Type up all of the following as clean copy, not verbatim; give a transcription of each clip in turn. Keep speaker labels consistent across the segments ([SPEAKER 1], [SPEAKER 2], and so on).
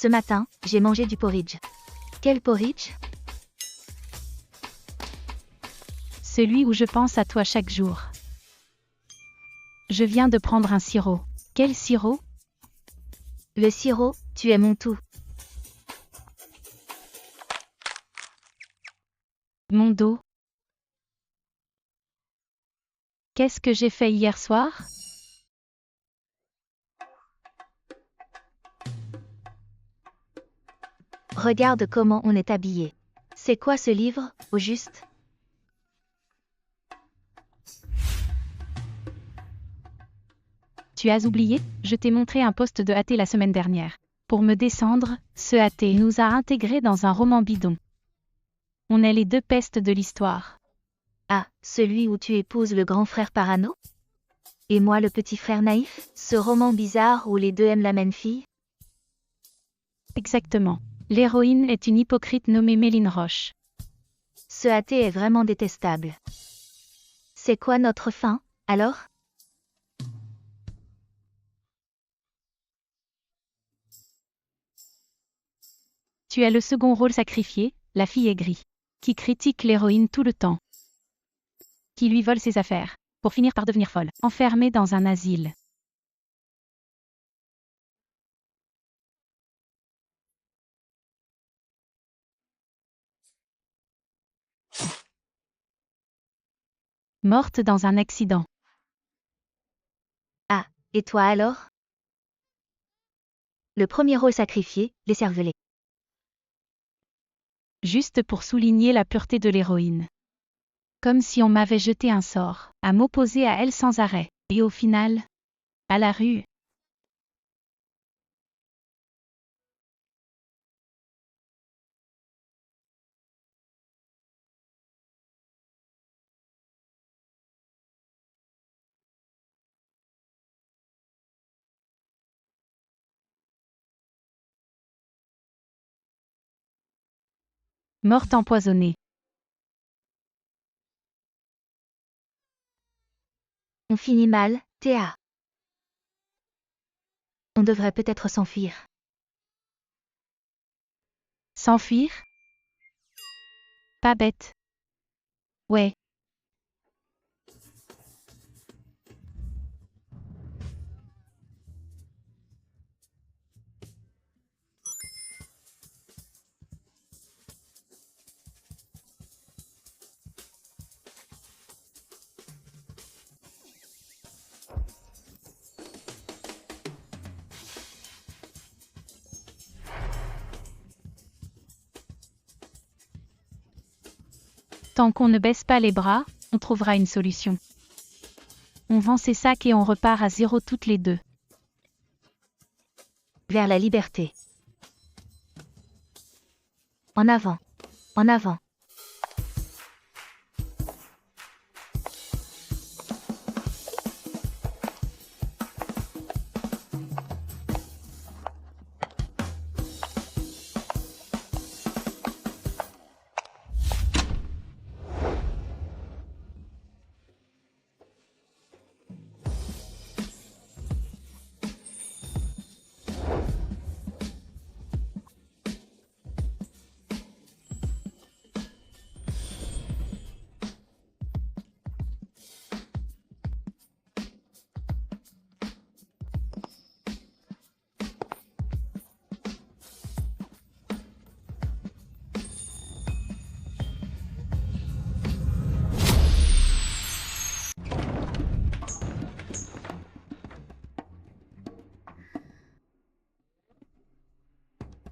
[SPEAKER 1] Ce matin, j'ai mangé du porridge. Quel porridge?
[SPEAKER 2] Celui où je pense à toi chaque jour. Je viens de prendre un sirop. Quel sirop?
[SPEAKER 1] Le sirop, tu es mon tout.
[SPEAKER 2] Mon dos. Qu'est-ce que j'ai fait hier soir?
[SPEAKER 1] Regarde comment on est habillé. C'est quoi ce livre, au juste?
[SPEAKER 2] Tu as oublié? Je t'ai montré un post de AT la semaine dernière. Pour me descendre, ce AT nous a intégrés dans un roman bidon. On est les deux pestes de l'histoire.
[SPEAKER 1] Ah, celui où tu épouses le grand frère parano? Et moi le petit frère naïf? Ce roman bizarre où les deux aiment la même fille?
[SPEAKER 2] Exactement. L'héroïne est une hypocrite nommée Méline Roche.
[SPEAKER 1] Ce athée est vraiment détestable. C'est quoi notre fin, alors?
[SPEAKER 2] Tu as le second rôle sacrifié, la fille aigrie, qui critique l'héroïne tout le temps, qui lui vole ses affaires, pour finir par devenir folle, enfermée dans un asile. Morte dans un accident.
[SPEAKER 1] Ah, et toi alors? Le premier rôle sacrifié, l'écervelé.
[SPEAKER 2] Juste pour souligner la pureté de l'héroïne. Comme si on m'avait jeté un sort, à m'opposer à elle sans arrêt, et au final, à la rue. Morte empoisonnée.
[SPEAKER 1] On finit mal, Théa. On devrait peut-être s'enfuir.
[SPEAKER 2] S'enfuir? Pas bête. Ouais. Tant qu'on ne baisse pas les bras, on trouvera une solution. On vend ses sacs et on repart à zéro toutes les deux.
[SPEAKER 1] Vers la liberté. En avant. En avant.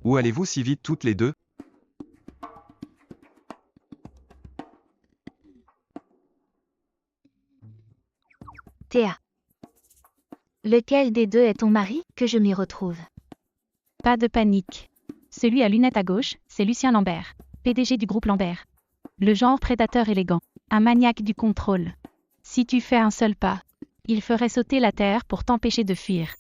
[SPEAKER 3] Où allez-vous si vite toutes les deux?
[SPEAKER 1] Théa. Lequel des deux est ton mari, que je m'y retrouve?
[SPEAKER 2] Pas de panique. Celui à lunettes à gauche, c'est Lucien Lambert, PDG du groupe Lambert. Le genre prédateur élégant, un maniaque du contrôle. Si tu fais un seul pas, il ferait sauter la terre pour t'empêcher de fuir.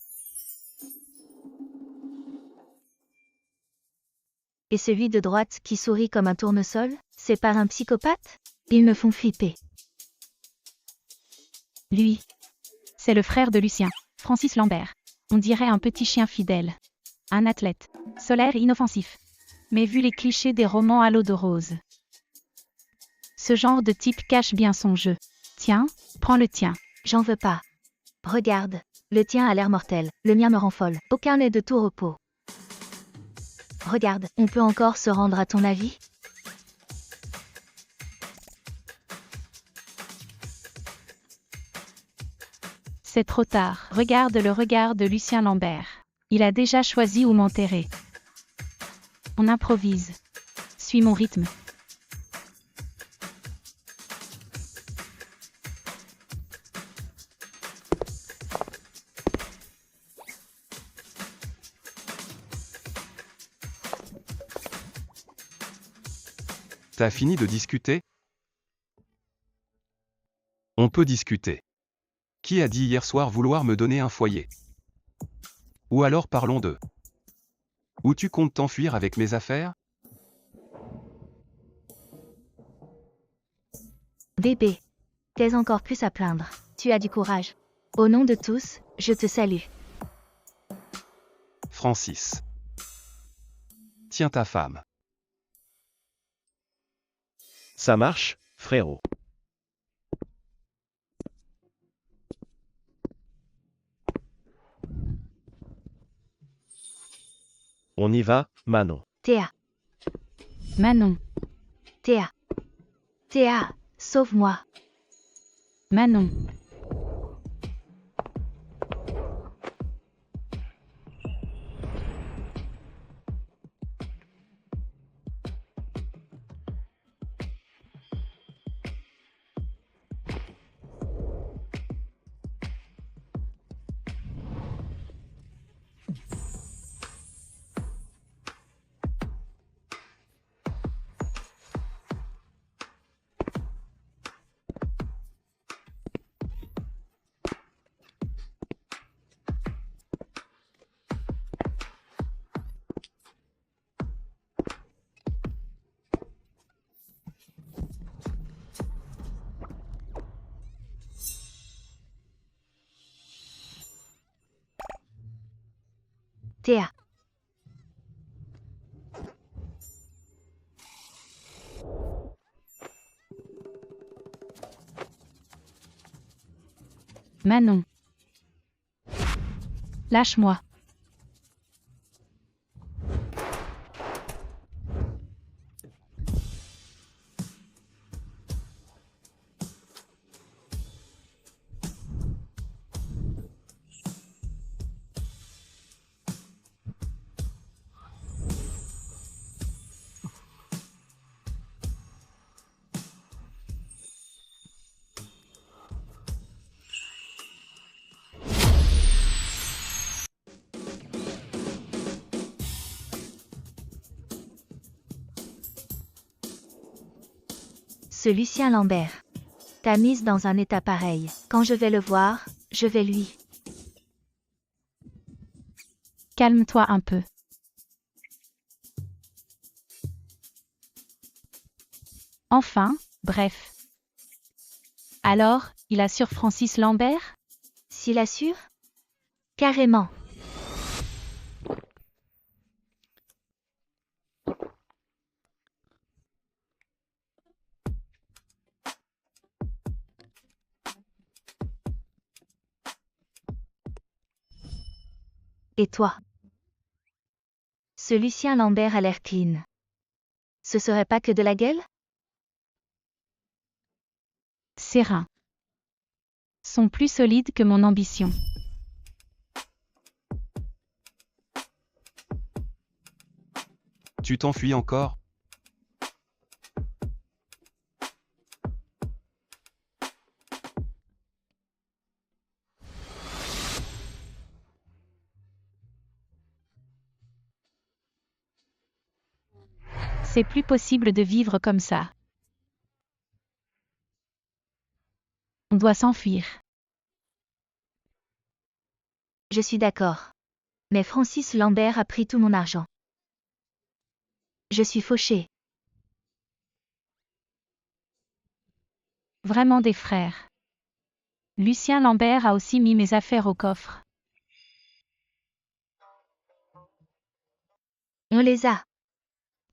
[SPEAKER 1] Et celui de droite qui sourit comme un tournesol, c'est pas un psychopathe? Ils me font flipper.
[SPEAKER 2] Lui, c'est le frère de Lucien, Francis Lambert. On dirait un petit chien fidèle. Un athlète. Solaire et inoffensif. Mais vu les clichés des romans à l'eau de rose. Ce genre de type cache bien son jeu. Tiens, prends le tien.
[SPEAKER 1] J'en veux pas. Regarde, le tien a l'air mortel, le mien me rend folle. Aucun n'est de tout repos. Regarde, on peut encore se rendre à ton avis?
[SPEAKER 2] C'est trop tard. Regarde le regard de Lucien Lambert. Il a déjà choisi où m'enterrer. On improvise. Suis mon rythme.
[SPEAKER 3] T'as fini de discuter? On peut discuter. Qui a dit hier soir vouloir me donner un foyer? Ou alors parlons de... Où tu comptes t'enfuir avec mes affaires?
[SPEAKER 1] Bébé, t'es encore plus à plaindre. Tu as du courage. Au nom de tous, je te salue.
[SPEAKER 3] Francis. Tiens ta femme.
[SPEAKER 4] Ça marche, frérot. On y va, Manon.
[SPEAKER 1] Théa,
[SPEAKER 2] Manon.
[SPEAKER 1] Théa. Théa, sauve-moi.
[SPEAKER 2] Manon.
[SPEAKER 1] Théa.
[SPEAKER 2] Manon. Lâche-moi.
[SPEAKER 1] Ce Lucien Lambert. T'a mise dans un état pareil. Quand je vais le voir, je vais lui.
[SPEAKER 2] Calme-toi un peu. Enfin, bref. Alors, il assure Francis Lambert?
[SPEAKER 1] S'il assure? Carrément. Et toi? Ce Lucien Lambert a l'air clean. Ce serait pas que de la gueule?
[SPEAKER 2] Ses reins sont plus solides que mon ambition.
[SPEAKER 3] Tu t'enfuis encore?
[SPEAKER 2] C'est plus possible de vivre comme ça. On doit s'enfuir.
[SPEAKER 1] Je suis d'accord. Mais Francis Lambert a pris tout mon argent. Je suis fauchée.
[SPEAKER 2] Vraiment des frères. Lucien Lambert a aussi mis mes affaires au coffre.
[SPEAKER 1] On les a.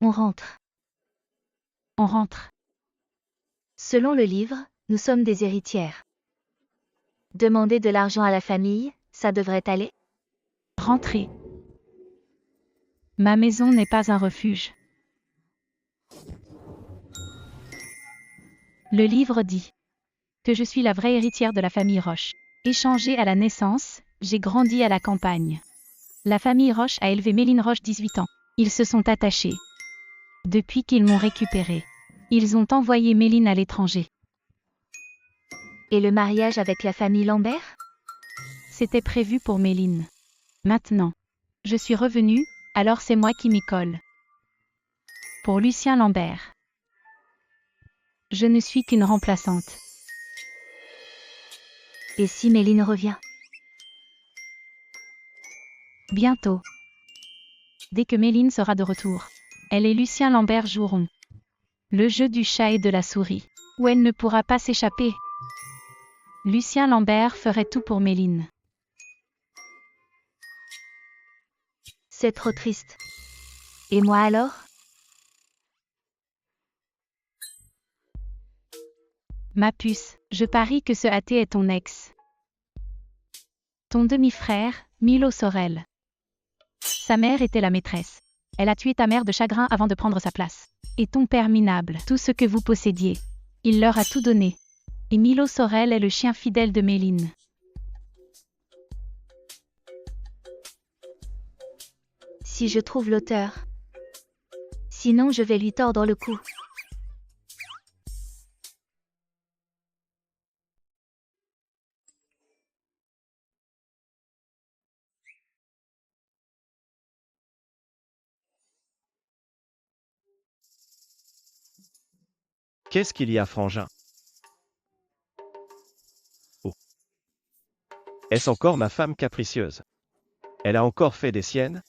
[SPEAKER 1] On rentre.
[SPEAKER 2] On rentre.
[SPEAKER 1] Selon le livre, nous sommes des héritières. Demander de l'argent à la famille, ça devrait aller?
[SPEAKER 2] Rentrer. Ma maison n'est pas un refuge. Le livre dit que je suis la vraie héritière de la famille Roche. Échangée à la naissance, j'ai grandi à la campagne. La famille Roche a élevé Méline Roche 18 ans. Ils se sont attachés. Depuis qu'ils m'ont récupérée, ils ont envoyé Méline à l'étranger.
[SPEAKER 1] Et le mariage avec la famille Lambert?
[SPEAKER 2] C'était prévu pour Méline. Maintenant, je suis revenue, alors c'est moi qui m'y colle. Pour Lucien Lambert. Je ne suis qu'une remplaçante.
[SPEAKER 1] Et si Méline revient?
[SPEAKER 2] Bientôt. Dès que Méline sera de retour, elle et Lucien Lambert joueront le jeu du chat et de la souris, où elle ne pourra pas s'échapper. Lucien Lambert ferait tout pour Méline.
[SPEAKER 1] C'est trop triste. Et moi alors?
[SPEAKER 2] Ma puce, je parie que ce athée est ton ex. Ton demi-frère, Milo Sorel. Sa mère était la maîtresse. Elle a tué ta mère de chagrin avant de prendre sa place. Et ton père minable, tout ce que vous possédiez. Il leur a tout donné. Et Milo Sorel est le chien fidèle de Méline.
[SPEAKER 1] Si je trouve l'auteur. Sinon je vais lui tordre le cou.
[SPEAKER 4] Qu'est-ce qu'il y a, frangin? Oh. Est-ce encore ma femme capricieuse? Elle a encore fait des siennes?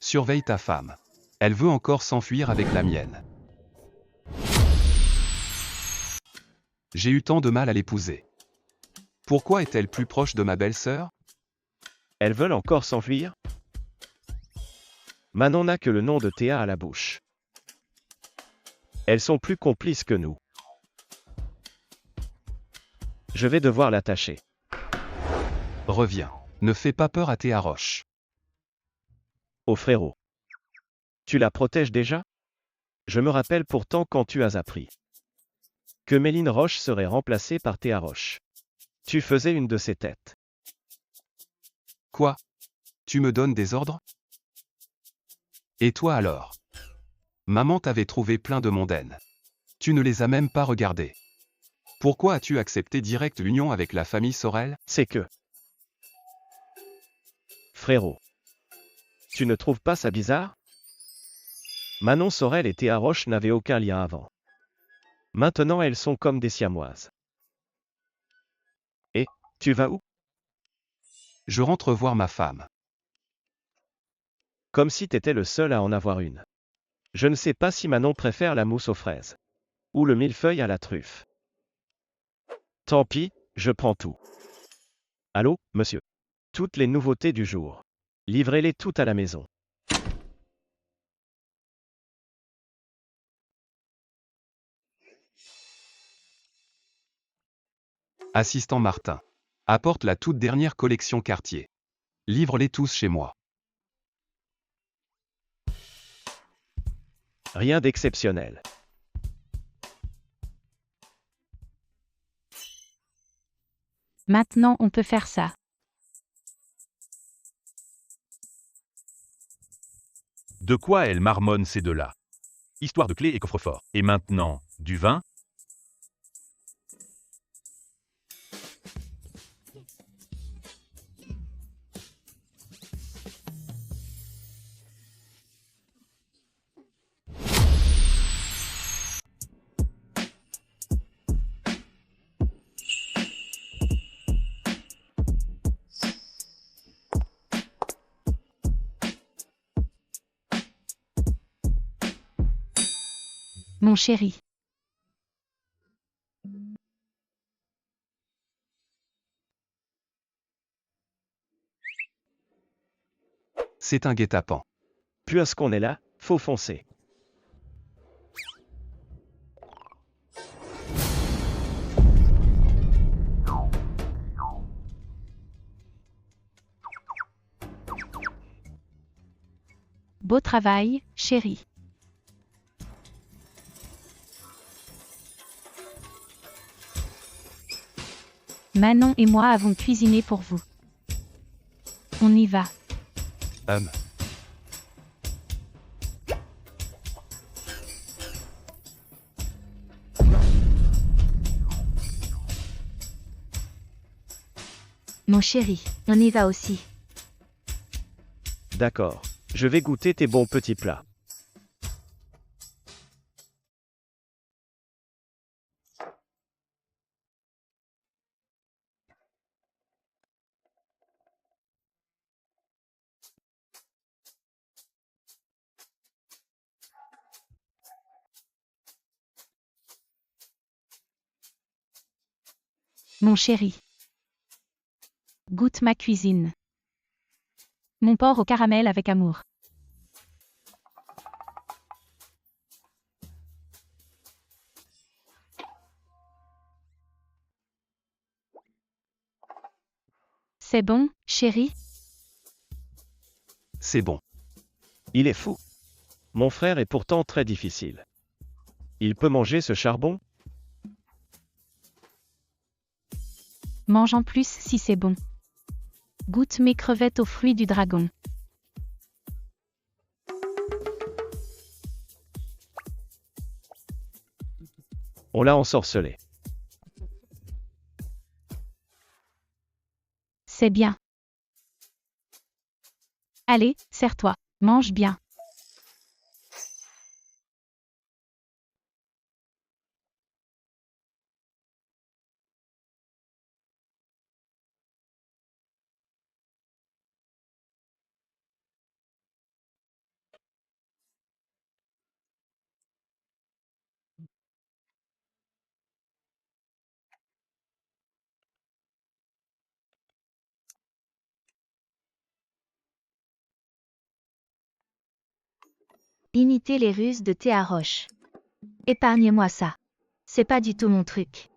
[SPEAKER 3] Surveille ta femme. Elle veut encore s'enfuir avec la mienne. J'ai eu tant de mal à l'épouser. Pourquoi est-elle plus proche de ma belle-sœur?
[SPEAKER 4] Elles veulent encore s'enfuir? Manon n'a que le nom de Théa à la bouche. Elles sont plus complices que nous. Je vais devoir l'attacher.
[SPEAKER 3] Reviens. Ne fais pas peur à Théa Roche.
[SPEAKER 4] Oh frérot. Tu la protèges déjà? Je me rappelle pourtant quand tu as appris que Méline Roche serait remplacée par Théa Roche. Tu faisais une de ses têtes.
[SPEAKER 3] Quoi? Tu me donnes des ordres? Et toi alors? Maman t'avait trouvé plein de mondaines. Tu ne les as même pas regardées. Pourquoi as-tu accepté direct l'union avec la famille Sorel?
[SPEAKER 4] C'est que... Frérot. Tu ne trouves pas ça bizarre? Manon Sorel et Théa Roche n'avaient aucun lien avant. Maintenant elles sont comme des siamoises. Et, tu vas où?
[SPEAKER 3] Je rentre voir ma femme.
[SPEAKER 4] Comme si t'étais le seul à en avoir une. Je ne sais pas si Manon préfère la mousse aux fraises. Ou le millefeuille à la truffe. Tant pis, je prends tout. Allô, monsieur. Toutes les nouveautés du jour. Livrez-les toutes à la maison.
[SPEAKER 3] Assistant Martin. Apporte la toute dernière collection Cartier. Livre-les tous chez moi.
[SPEAKER 4] Rien d'exceptionnel.
[SPEAKER 2] Maintenant on peut faire ça.
[SPEAKER 5] De quoi elles marmonnent ces deux-là? Histoire de clés et coffre-fort. Et maintenant, du vin?
[SPEAKER 2] Mon chéri.
[SPEAKER 3] C'est un guet-apens.
[SPEAKER 4] Puisqu'on est là, faut foncer.
[SPEAKER 2] Beau travail, chérie. Manon et moi avons cuisiné pour vous. On y va.
[SPEAKER 1] Mon chéri, on y va aussi.
[SPEAKER 4] D'accord. Je vais goûter tes bons petits plats.
[SPEAKER 2] Mon chéri. Goûte ma cuisine. Mon porc au caramel avec amour. C'est bon, chéri?
[SPEAKER 3] C'est bon.
[SPEAKER 4] Il est fou. Mon frère est pourtant très difficile. Il peut manger ce charbon?
[SPEAKER 2] Mange en plus si c'est bon. Goûte mes crevettes aux fruits du dragon.
[SPEAKER 4] On l'a ensorcelé.
[SPEAKER 2] C'est bien. Allez, serre-toi. Mange bien.
[SPEAKER 1] Imiter les ruses de Théa Roche. Épargne-moi ça. C'est pas du tout mon truc.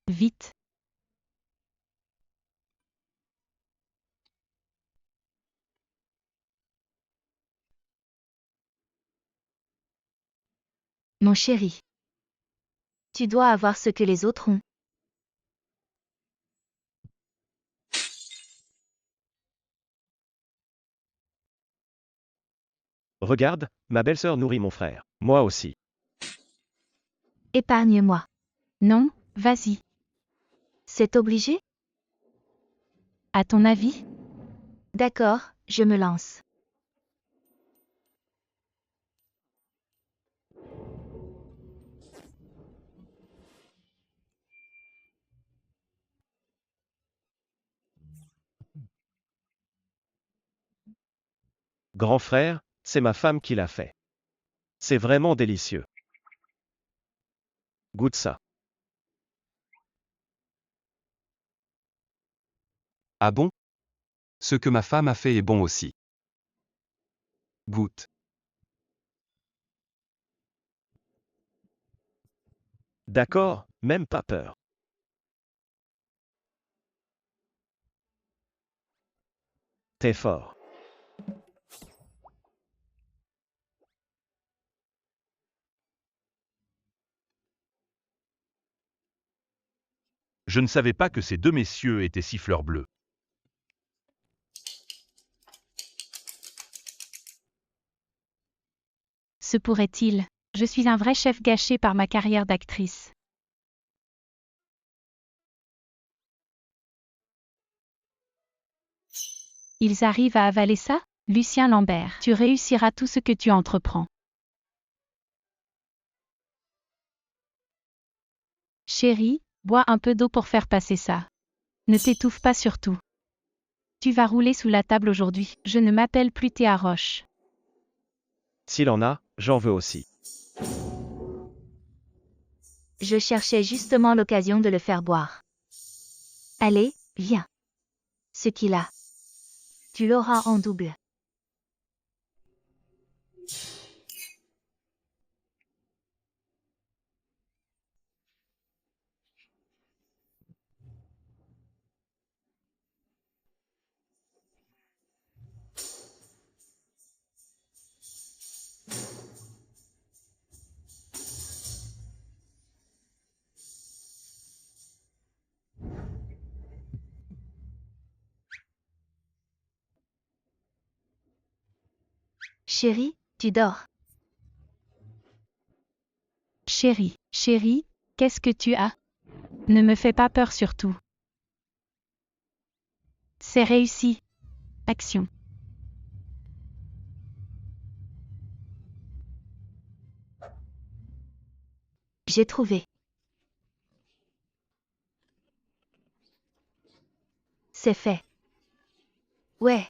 [SPEAKER 2] Vite.
[SPEAKER 1] Mon chéri. Tu dois avoir ce que les autres ont.
[SPEAKER 4] Regarde, ma belle-sœur nourrit mon frère. Moi aussi.
[SPEAKER 1] Épargne-moi.
[SPEAKER 2] Non, vas-y.
[SPEAKER 1] C'est obligé?
[SPEAKER 2] À ton avis?
[SPEAKER 1] D'accord, je me lance.
[SPEAKER 4] Grand frère, c'est ma femme qui l'a fait. C'est vraiment délicieux. Goûte ça.
[SPEAKER 3] Ah bon? Ce que ma femme a fait est bon aussi. Goûte.
[SPEAKER 4] D'accord, même pas peur. T'es fort.
[SPEAKER 5] Je ne savais pas que ces deux messieurs étaient si fleurs bleues.
[SPEAKER 2] Se pourrait-il? Je suis un vrai chef gâché par ma carrière d'actrice. Ils arrivent à avaler ça? Lucien Lambert, tu réussiras tout ce que tu entreprends. Chérie, bois un peu d'eau pour faire passer ça. Ne t'étouffe pas surtout. Tu vas rouler sous la table aujourd'hui. Je ne m'appelle plus Théa Roche.
[SPEAKER 4] S'il en a, j'en veux aussi.
[SPEAKER 1] Je cherchais justement l'occasion de le faire boire. Allez, Viens. Ce qu'il a. Tu l'auras en double. Chérie, tu dors.
[SPEAKER 2] Chérie, chérie, qu'est-ce que tu as? Ne me fais pas peur surtout. C'est réussi. Action.
[SPEAKER 1] J'ai trouvé. C'est fait. Ouais.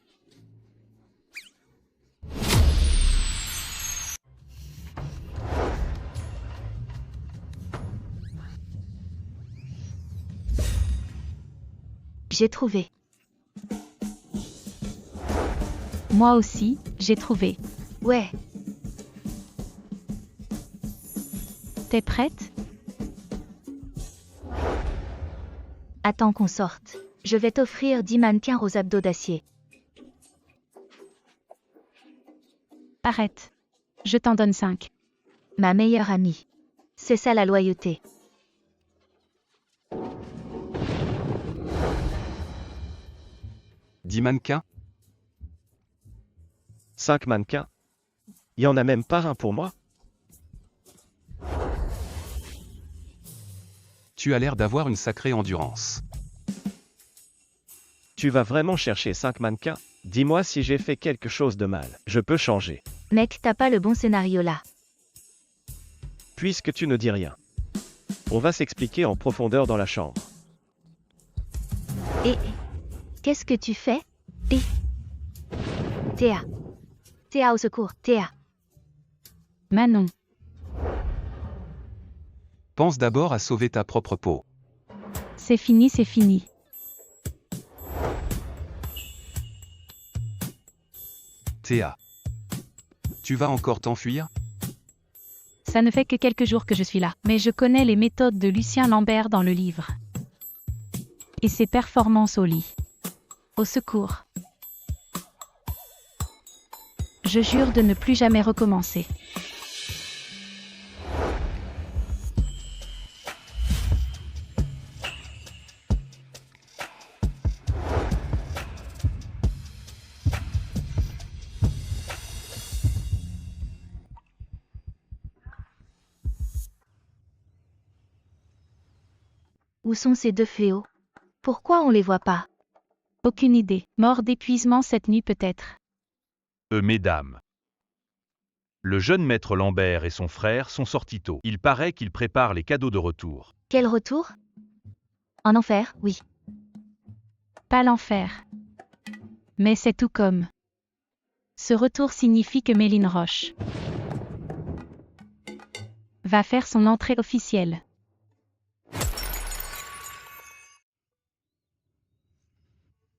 [SPEAKER 1] J'ai trouvé.
[SPEAKER 2] Moi aussi, j'ai trouvé.
[SPEAKER 1] Ouais.
[SPEAKER 2] T'es prête?
[SPEAKER 1] Attends qu'on sorte. Je vais t'offrir 10 mannequins aux abdos d'acier.
[SPEAKER 2] Arrête. Je t'en donne 5.
[SPEAKER 1] Ma meilleure amie. C'est ça la loyauté.
[SPEAKER 3] Dix mannequins?
[SPEAKER 4] 5 mannequins? Y en a même pas un pour moi?
[SPEAKER 3] Tu as l'air d'avoir une sacrée endurance.
[SPEAKER 4] Tu vas vraiment chercher 5 mannequins? Dis-moi si j'ai fait quelque chose de mal. Je peux changer.
[SPEAKER 1] Mec, t'as pas le bon scénario là.
[SPEAKER 4] Puisque tu ne dis rien. On va s'expliquer en profondeur dans la chambre.
[SPEAKER 1] Et qu'est-ce que tu fais? Théa. Théa au secours, Théa.
[SPEAKER 2] Manon.
[SPEAKER 3] Pense d'abord à sauver ta propre peau.
[SPEAKER 2] C'est fini, c'est fini.
[SPEAKER 3] Théa. Tu vas encore t'enfuir?
[SPEAKER 2] Ça ne fait que quelques jours que je suis là, mais je connais les méthodes de Lucien Lambert dans le livre. Et ses performances au lit. Au secours. Je jure de ne plus jamais recommencer.
[SPEAKER 1] Où sont ces deux fléaux? Pourquoi on les voit pas?
[SPEAKER 2] Aucune idée. Mort d'épuisement cette nuit peut-être.
[SPEAKER 5] Mesdames. Le jeune maître Lambert et son frère sont sortis tôt. Il paraît qu'ils préparent les cadeaux de retour.
[SPEAKER 1] Quel retour? En enfer, oui.
[SPEAKER 2] Pas l'enfer. Mais c'est tout comme. Ce retour signifie que Méline Roche va faire son entrée officielle.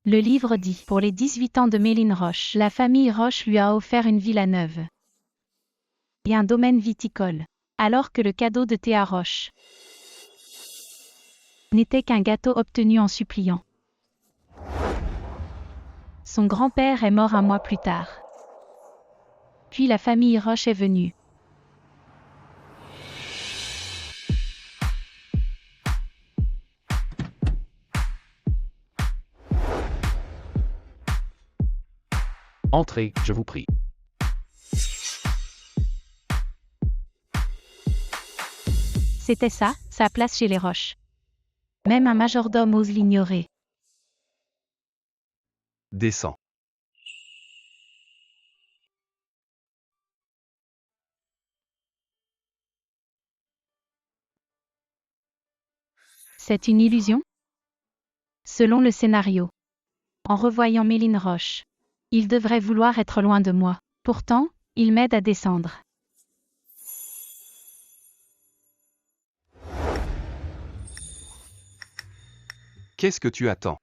[SPEAKER 2] Le livre dit, pour les 18 ans de Méline Roche, la famille Roche lui a offert une villa neuve et un domaine viticole, alors que le cadeau de Théa Roche n'était qu'un gâteau obtenu en suppliant. Son grand-père est mort un mois plus tard. Puis la famille Roche est venue.
[SPEAKER 6] Entrez, je vous prie.
[SPEAKER 2] C'était ça, sa place chez les Roches. Même un majordome ose l'ignorer.
[SPEAKER 3] Descends.
[SPEAKER 2] C'est une illusion? Selon le scénario. En revoyant Méline Roche, il devrait vouloir être loin de moi. Pourtant, il m'aide à descendre.
[SPEAKER 3] Qu'est-ce que tu attends?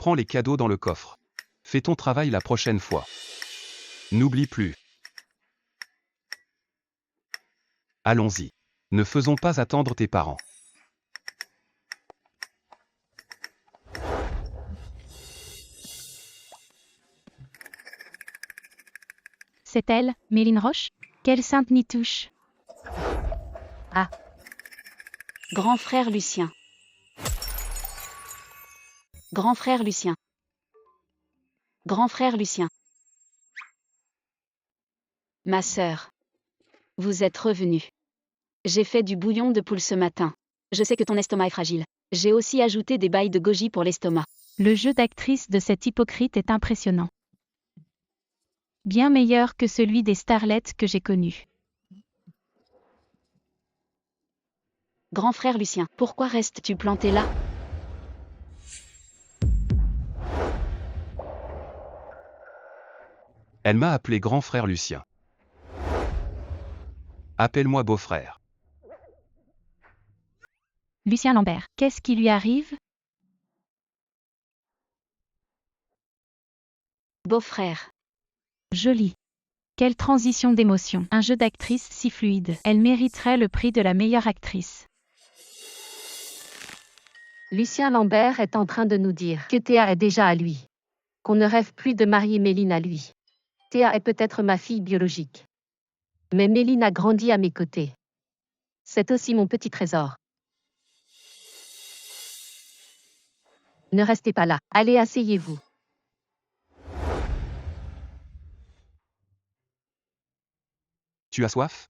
[SPEAKER 3] Prends les cadeaux dans le coffre. Fais ton travail la prochaine fois. N'oublie plus. Allons-y. Ne faisons pas attendre tes parents.
[SPEAKER 2] C'est elle, Méline Roche? Quelle sainte nitouche!
[SPEAKER 7] Ah. Grand frère Lucien. Grand frère Lucien. Grand frère Lucien. Ma sœur. Vous êtes revenu. J'ai fait du bouillon de poule ce matin. Je sais que ton estomac est fragile. J'ai aussi ajouté des bailles de goji pour l'estomac.
[SPEAKER 2] Le jeu d'actrice de cette hypocrite est impressionnant. Bien meilleur que celui des starlettes que j'ai connues.
[SPEAKER 7] Grand frère Lucien, pourquoi restes-tu planté là?
[SPEAKER 3] Elle m'a appelé grand frère Lucien. Appelle-moi beau-frère.
[SPEAKER 2] Lucien Lambert, qu'est-ce qui lui arrive?
[SPEAKER 7] Beau-frère.
[SPEAKER 2] Joli. Quelle transition d'émotion. Un jeu d'actrice si fluide. Elle mériterait le prix de la meilleure actrice.
[SPEAKER 8] Lucien Lambert est en train de nous dire que Théa est déjà à lui. Qu'on ne rêve plus de marier Méline à lui. Théa est peut-être ma fille biologique. Mais Méline a grandi à mes côtés. C'est aussi mon petit trésor. Ne restez pas là. Allez, asseyez-vous.
[SPEAKER 3] Tu as soif?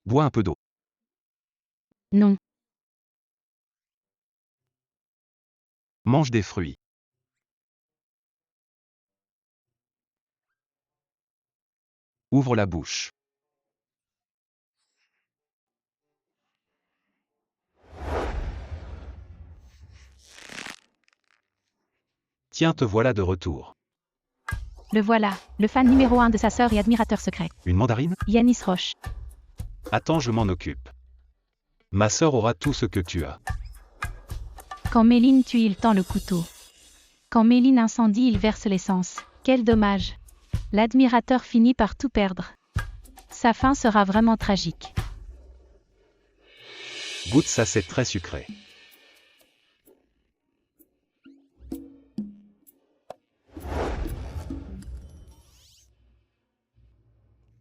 [SPEAKER 3] Bois un peu d'eau.
[SPEAKER 2] Non.
[SPEAKER 3] Mange des fruits. Ouvre la bouche. Tiens, te voilà de retour.
[SPEAKER 2] Le voilà, le fan numéro 1 de sa sœur et admirateur secret.
[SPEAKER 3] Une mandarine?
[SPEAKER 2] Yanis Roche.
[SPEAKER 3] Attends, je m'en occupe. Ma sœur aura tout ce que tu as.
[SPEAKER 2] Quand Méline tue, il tend le couteau. Quand Méline incendie, il verse l'essence. Quel dommage. L'admirateur finit par tout perdre. Sa fin sera vraiment tragique.
[SPEAKER 3] Goûte ça, c'est très sucré.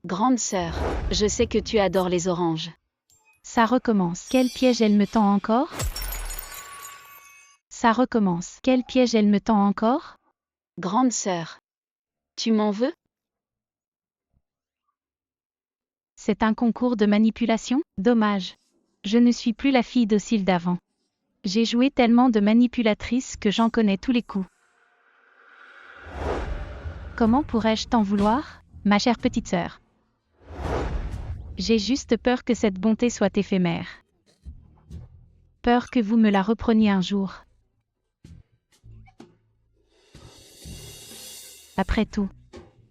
[SPEAKER 7] Grande sœur, je sais que tu adores les oranges.
[SPEAKER 2] Ça recommence. Quel piège elle me tend encore? Ça recommence. Quel piège elle me tend encore?
[SPEAKER 7] Grande sœur. Tu m'en veux?
[SPEAKER 2] C'est un concours de manipulation? Dommage. Je ne suis plus la fille docile d'avant. J'ai joué tellement de manipulatrice que j'en connais tous les coups. Comment pourrais-je t'en vouloir, ma chère petite sœur? J'ai juste peur que cette bonté soit éphémère. Peur que vous me la repreniez un jour. Après tout,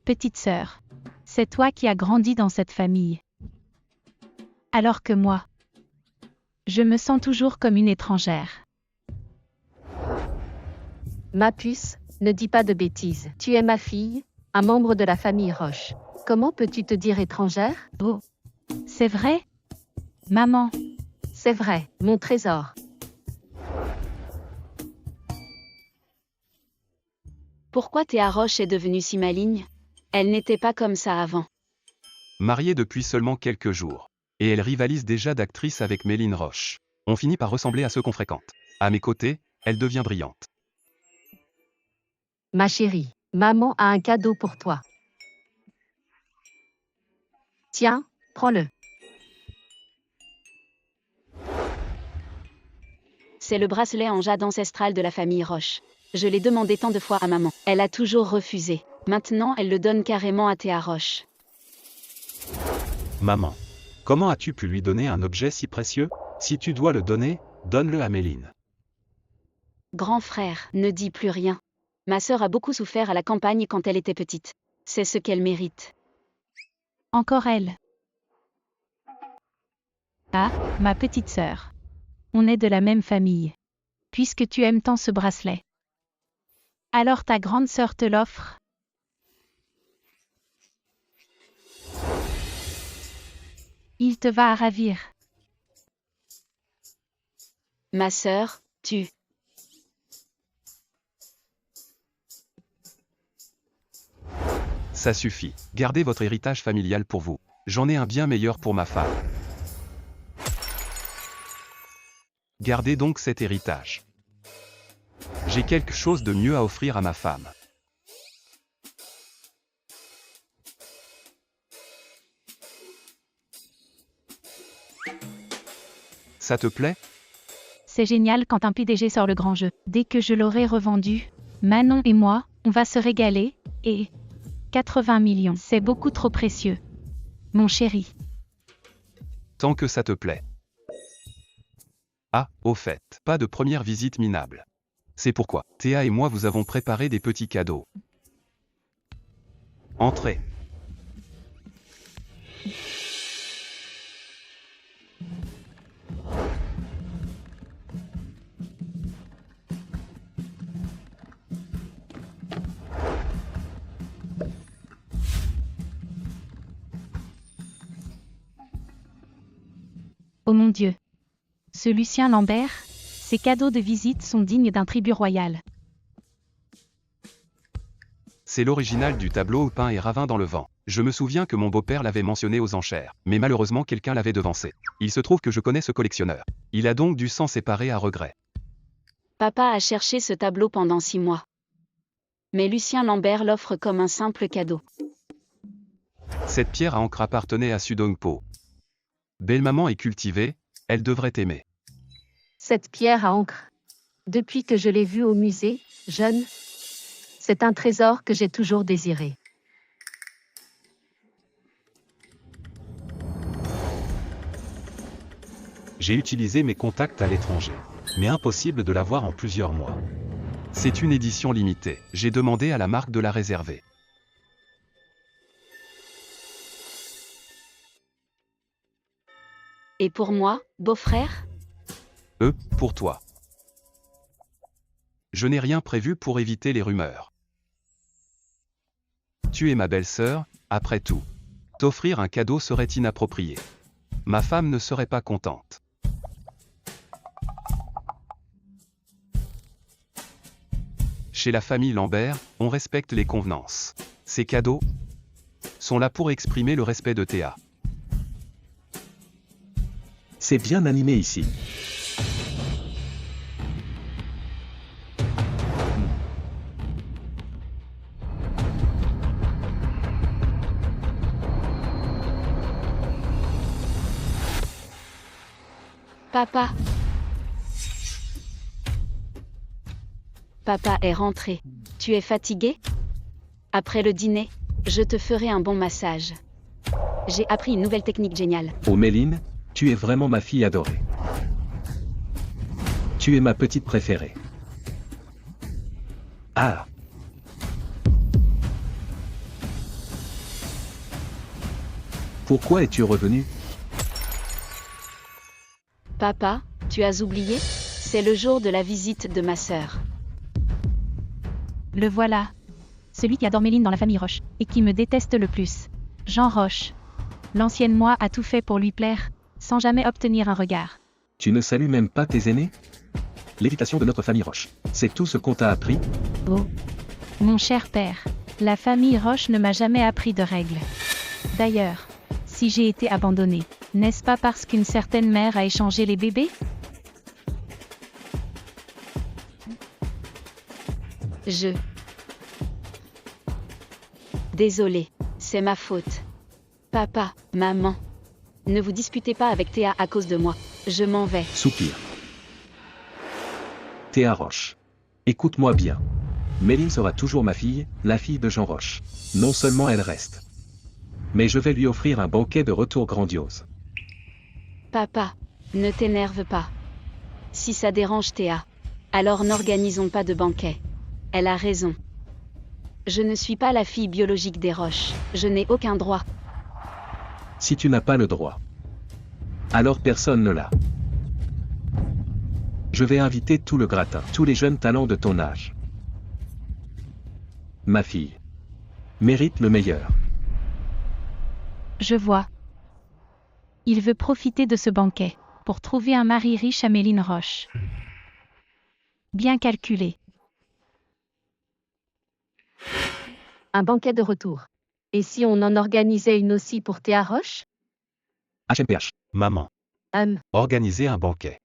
[SPEAKER 2] petite sœur, c'est toi qui as grandi dans cette famille. Alors que moi, je me sens toujours comme une étrangère.
[SPEAKER 8] Ma puce, ne dis pas de bêtises. Tu es ma fille, un membre de la famille Roche. Comment peux-tu te dire étrangère?
[SPEAKER 2] Oh, c'est vrai? Maman,
[SPEAKER 8] C'est vrai, mon trésor.
[SPEAKER 7] Pourquoi Théa Roche est devenue si maligne? Elle n'était pas comme ça avant.
[SPEAKER 3] Mariée depuis seulement quelques jours. Et elle rivalise déjà d'actrice avec Méline Roche. On finit par ressembler à ceux qu'on fréquente. À mes côtés, elle devient brillante.
[SPEAKER 8] Ma chérie, maman a un cadeau pour toi. Tiens, prends-le.
[SPEAKER 7] C'est le bracelet en jade ancestral de la famille Roche. Je l'ai demandé tant de fois à maman. Elle a toujours refusé. Maintenant, elle le donne carrément à Théa Roche.
[SPEAKER 3] Maman, comment as-tu pu lui donner un objet si précieux? Si tu dois le donner, donne-le à Méline.
[SPEAKER 7] Grand frère, ne dis plus rien. Ma sœur a beaucoup souffert à la campagne quand elle était petite. C'est ce qu'elle mérite.
[SPEAKER 2] encore elle. Ah, ma petite sœur. On est de la même famille. Puisque tu aimes tant ce bracelet. Alors ta grande sœur te l'offre? Il te va à ravir.
[SPEAKER 7] Ma sœur, tu.
[SPEAKER 3] Ça suffit, gardez votre héritage familial pour vous. J'en ai un bien meilleur pour ma femme. Gardez donc cet héritage. J'ai quelque chose de mieux à offrir à ma femme. Ça te plaît?
[SPEAKER 2] C'est génial quand un PDG sort le grand jeu. Dès que je l'aurai revendu, Manon et moi, on va se régaler, et 80 millions, c'est beaucoup trop précieux. Mon chéri.
[SPEAKER 3] Tant que ça te plaît. Ah, au fait, pas de première visite minable. C'est pourquoi, Théa et moi vous avons préparé des petits cadeaux. Entrez.
[SPEAKER 2] Oh mon Dieu. Ce Lucien Lambert, ses cadeaux de visite sont dignes d'un tribut royal.
[SPEAKER 3] C'est l'original du tableau au pain et ravin dans le vent. Je me souviens que mon beau-père l'avait mentionné aux enchères, mais malheureusement quelqu'un l'avait devancé. Il se trouve que je connais ce collectionneur. Il a donc dû s'en séparer à regret.
[SPEAKER 7] Papa a cherché ce tableau pendant 6 mois. Mais Lucien Lambert l'offre comme un simple cadeau.
[SPEAKER 3] Cette pierre à encre appartenait à Sudongpo. Belle maman est cultivée, elle devrait aimer.
[SPEAKER 8] Cette pierre à encre. Depuis que je l'ai vue au musée, jeune, c'est un trésor que j'ai toujours désiré.
[SPEAKER 3] J'ai utilisé mes contacts à l'étranger, mais impossible de l'avoir en plusieurs mois. C'est une édition limitée, j'ai demandé à la marque de la réserver.
[SPEAKER 7] Et pour moi, beau-frère?
[SPEAKER 3] Pour toi. Je n'ai rien prévu pour éviter les rumeurs. Tu es ma belle-sœur, après tout. T'offrir un cadeau serait inapproprié. Ma femme ne serait pas contente. Chez la famille Lambert, on respecte les convenances. Ces cadeaux sont là pour exprimer le respect de Théa.
[SPEAKER 9] C'est bien animé ici.
[SPEAKER 7] Papa. Papa est rentré. Tu es fatigué? Après le dîner, je te ferai un bon massage. J'ai appris une nouvelle technique géniale.
[SPEAKER 9] Oh Méline, tu es vraiment ma fille adorée. Tu es ma petite préférée. Ah. Pourquoi es-tu revenu?
[SPEAKER 7] Papa, tu as oublié? C'est le jour de la visite de ma sœur.
[SPEAKER 2] Le voilà. Celui qui adore Méline dans la famille Roche, et qui me déteste le plus. Jean Roche. L'ancienne moi a tout fait pour lui plaire, sans jamais obtenir un regard.
[SPEAKER 9] Tu ne salues même pas tes aînés? L'évitation de notre famille Roche, c'est tout ce qu'on t'a appris?
[SPEAKER 2] Oh. Mon cher père, la famille Roche ne m'a jamais appris de règles. D'ailleurs, si j'ai été abandonnée, n'est-ce pas parce qu'une certaine mère a échangé les bébés?
[SPEAKER 7] Désolée, c'est ma faute. Papa, maman. Ne vous disputez pas avec Théa à cause de moi. Je m'en vais.
[SPEAKER 9] Soupir. Théa Roche. Écoute-moi bien. Méline sera toujours ma fille, la fille de Jean Roche. Non seulement elle reste, mais je vais lui offrir un banquet de retour grandiose.
[SPEAKER 7] Papa, ne t'énerve pas. Si ça dérange Théa, alors n'organisons pas de banquet. Elle a raison. Je ne suis pas la fille biologique des Roches. Je n'ai aucun droit.
[SPEAKER 9] Si tu n'as pas le droit, alors personne ne l'a. Je vais inviter tout le gratin, tous les jeunes talents de ton âge. ma fille mérite le meilleur.
[SPEAKER 2] Je vois. Il veut profiter de ce banquet pour trouver un mari riche à Méline Roche. Bien calculé.
[SPEAKER 8] Un banquet de retour. Et si on en organisait une aussi pour Théa Roche?
[SPEAKER 9] HMPH.
[SPEAKER 3] Maman, organiser un banquet.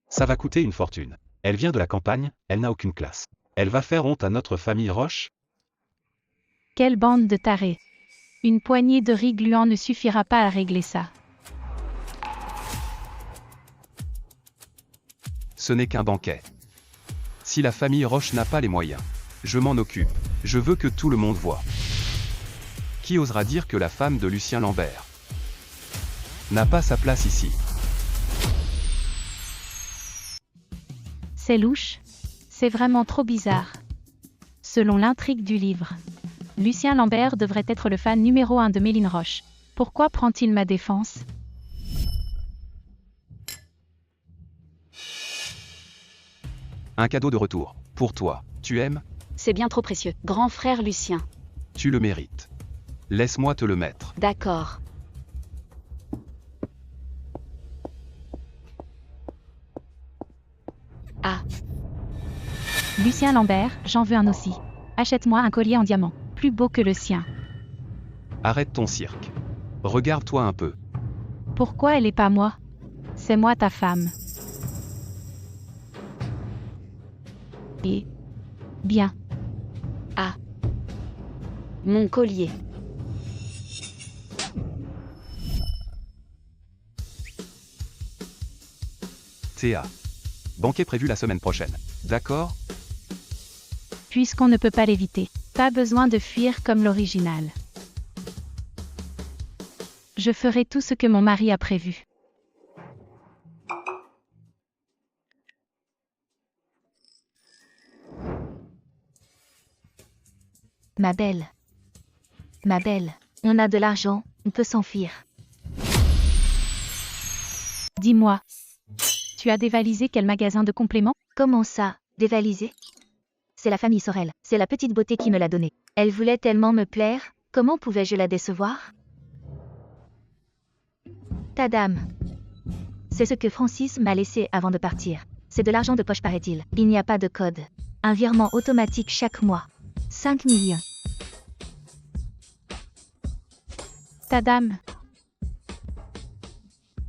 [SPEAKER 3] Ça va coûter une fortune. Elle vient de la campagne, elle n'a aucune classe. Elle va faire honte à notre famille Roche?
[SPEAKER 2] Quelle bande de tarés. Une poignée de riz gluant ne suffira pas à régler ça.
[SPEAKER 3] Ce n'est qu'un banquet. Si la famille Roche n'a pas les moyens, je m'en occupe. Je veux que tout le monde voie. Qui osera dire que la femme de Lucien Lambert n'a pas sa place ici?
[SPEAKER 2] C'est louche. C'est vraiment trop bizarre. Selon l'intrigue du livre, Lucien Lambert devrait être le fan numéro 1 de Méline Roche. Pourquoi prend-il ma défense?
[SPEAKER 3] Un cadeau de retour. Pour toi. Tu aimes?
[SPEAKER 7] C'est bien trop précieux. Grand frère Lucien.
[SPEAKER 3] Tu le mérites. Laisse-moi te le mettre.
[SPEAKER 7] D'accord. Ah,
[SPEAKER 2] Lucien Lambert, j'en veux un aussi. Achète-moi un collier en diamant, plus beau que le sien.
[SPEAKER 3] Arrête ton cirque. Regarde-toi un peu.
[SPEAKER 2] Pourquoi elle est pas moi? C'est moi ta femme. Et... bien.
[SPEAKER 7] ah. Mon collier.
[SPEAKER 3] Théa. Banquet prévu la semaine prochaine. D'accord?
[SPEAKER 2] Puisqu'on ne peut pas l'éviter, pas besoin de fuir comme l'original. Je ferai tout ce que mon mari a prévu.
[SPEAKER 1] Ma belle. Ma belle, on a de l'argent, on peut s'enfuir.
[SPEAKER 2] Dis-moi. Tu as dévalisé quel magasin de compléments?
[SPEAKER 1] Comment ça, dévalisé? C'est la famille Sorel, c'est la petite beauté qui me l'a donnée. Elle voulait tellement me plaire, comment pouvais-je la décevoir? Ta dame. C'est ce que Francis m'a laissé avant de partir. C'est de l'argent de poche paraît-il. Il n'y a pas de code. Un virement automatique chaque mois. 5 millions.
[SPEAKER 2] Ta dame.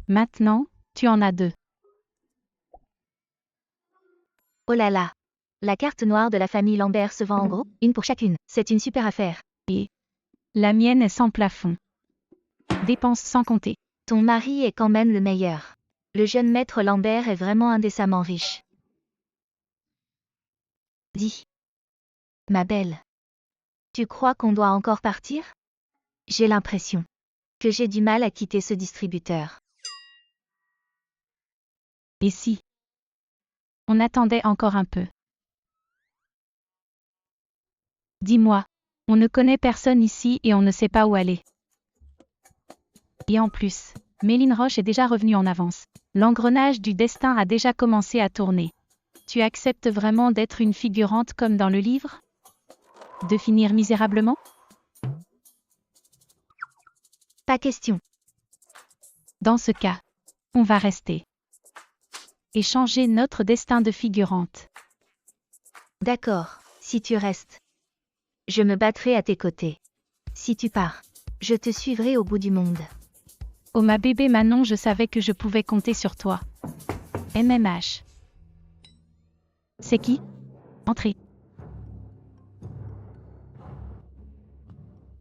[SPEAKER 2] Maintenant, tu en as 2.
[SPEAKER 1] Oh là là. La carte noire de la famille Lambert se vend en gros, une pour chacune. C'est une super affaire.
[SPEAKER 2] Et la mienne est sans plafond. Dépenses sans compter.
[SPEAKER 1] Ton mari est quand même le meilleur. Le jeune maître Lambert est vraiment indécemment riche. Dis. Ma belle. Tu crois qu'on doit encore partir? J'ai l'impression que j'ai du mal à quitter ce distributeur.
[SPEAKER 2] Et si on attendait encore un peu? Dis-moi, on ne connaît personne ici et on ne sait pas où aller. Et en plus, Méline Roche est déjà revenue en avance. L'engrenage du destin a déjà commencé à tourner. Tu acceptes vraiment d'être une figurante comme dans le livre? De finir misérablement?
[SPEAKER 1] Pas question.
[SPEAKER 2] Dans ce cas, on va rester. Et changer notre destin de figurante.
[SPEAKER 1] D'accord, si tu restes. Je me battrai à tes côtés. Si tu pars, je te suivrai au bout du monde.
[SPEAKER 2] Oh ma bébé Manon, je savais que je pouvais compter sur toi. MMH. C'est qui? Entrez.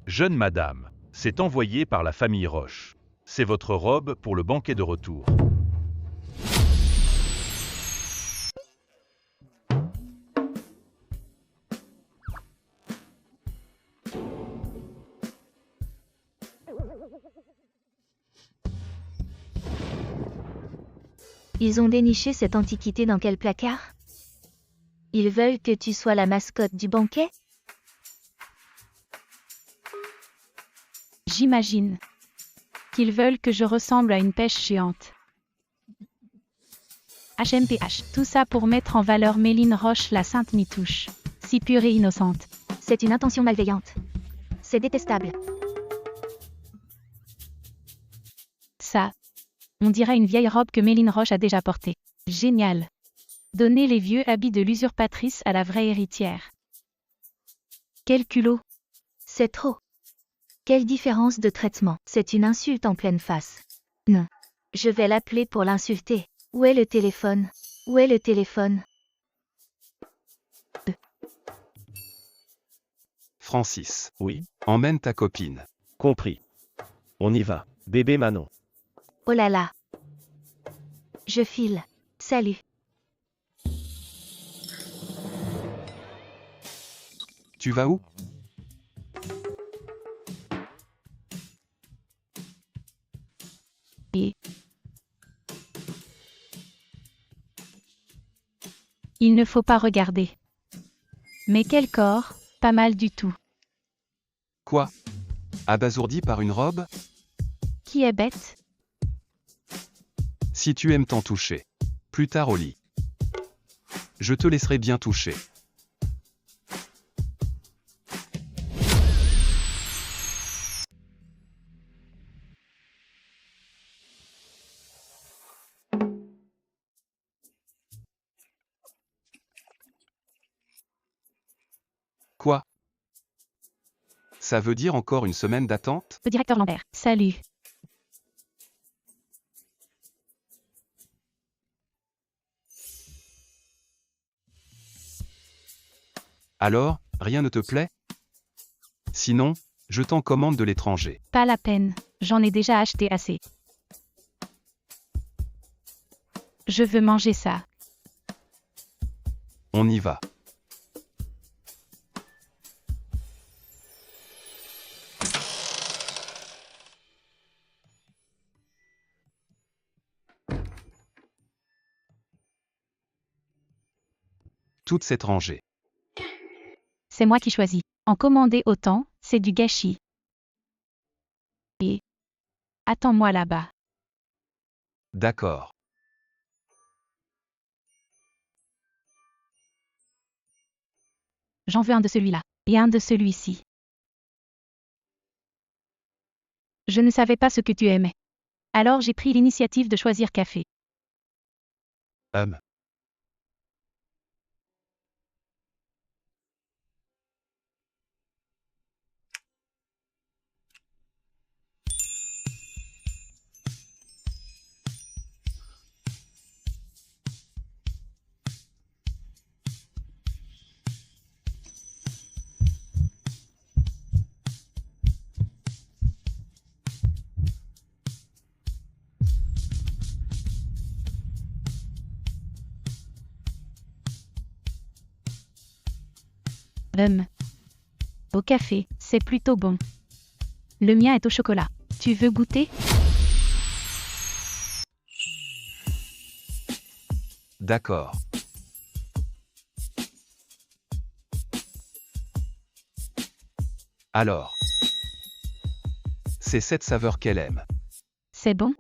[SPEAKER 5] Jeune madame, c'est envoyé par la famille Roche. C'est votre robe pour le banquet de retour.
[SPEAKER 1] Ils ont déniché cette antiquité dans quel placard? Ils veulent que tu sois la mascotte du banquet?
[SPEAKER 2] J'imagine qu'ils veulent que je ressemble à une pêche géante. HMPH, tout ça pour mettre en valeur Méline Roche, la sainte mitouche, si pure et innocente.
[SPEAKER 1] C'est une intention malveillante. C'est détestable.
[SPEAKER 2] Ça. On dirait une vieille robe que Méline Roche a déjà portée. Génial. Donner les vieux habits de l'usurpatrice à la vraie héritière. Quel culot.
[SPEAKER 1] C'est trop. Quelle différence de traitement. C'est une insulte en pleine face. Non. Je vais l'appeler pour l'insulter. Où est le téléphone? Où est le téléphone?
[SPEAKER 3] Francis,
[SPEAKER 4] Oui,
[SPEAKER 3] emmène ta copine.
[SPEAKER 4] compris. On y va. Bébé Manon.
[SPEAKER 1] Oh là là. Je file. Salut.
[SPEAKER 3] Tu vas où?
[SPEAKER 2] Et il ne faut pas regarder. Mais quel corps, pas mal du tout.
[SPEAKER 3] Quoi? Abasourdi par une robe?
[SPEAKER 2] Qui est bête?
[SPEAKER 3] Si tu aimes t'en toucher. Plus tard au lit. Je te laisserai bien toucher. Quoi? Ça veut dire encore une semaine d'attente?
[SPEAKER 2] Le directeur Lambert. Salut.
[SPEAKER 3] Alors, rien ne te plaît? Sinon, je t'en commande de l'étranger.
[SPEAKER 2] Pas la peine. J'en ai déjà acheté assez. Je veux manger ça.
[SPEAKER 3] On y va. Toute cette rangée.
[SPEAKER 2] C'est moi qui choisis. En commander autant, c'est du gâchis. Et attends-moi là-bas.
[SPEAKER 3] D'accord.
[SPEAKER 2] J'en veux un de celui-là. Et un de celui-ci. Je ne savais pas ce que tu aimais. Alors j'ai pris l'initiative de choisir café. Au café, c'est plutôt bon. Le mien est au chocolat. Tu veux goûter?
[SPEAKER 3] D'accord. Alors. C'est cette saveur qu'elle aime.
[SPEAKER 2] C'est bon?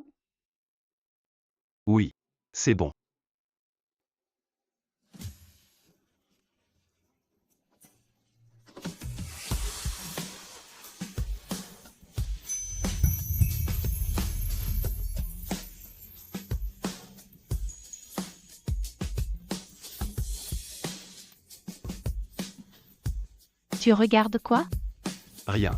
[SPEAKER 3] Oui. C'est bon.
[SPEAKER 2] Tu regardes quoi?
[SPEAKER 3] Rien.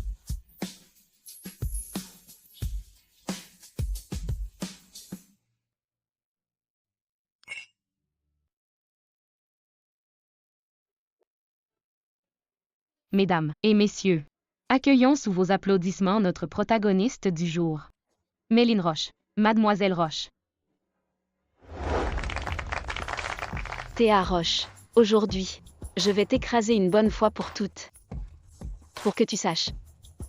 [SPEAKER 10] Mesdames et messieurs, accueillons sous vos applaudissements notre protagoniste du jour. Méline Roche, Mademoiselle Roche.
[SPEAKER 7] Théa Roche, aujourd'hui, je vais t'écraser une bonne fois pour toutes. Pour que tu saches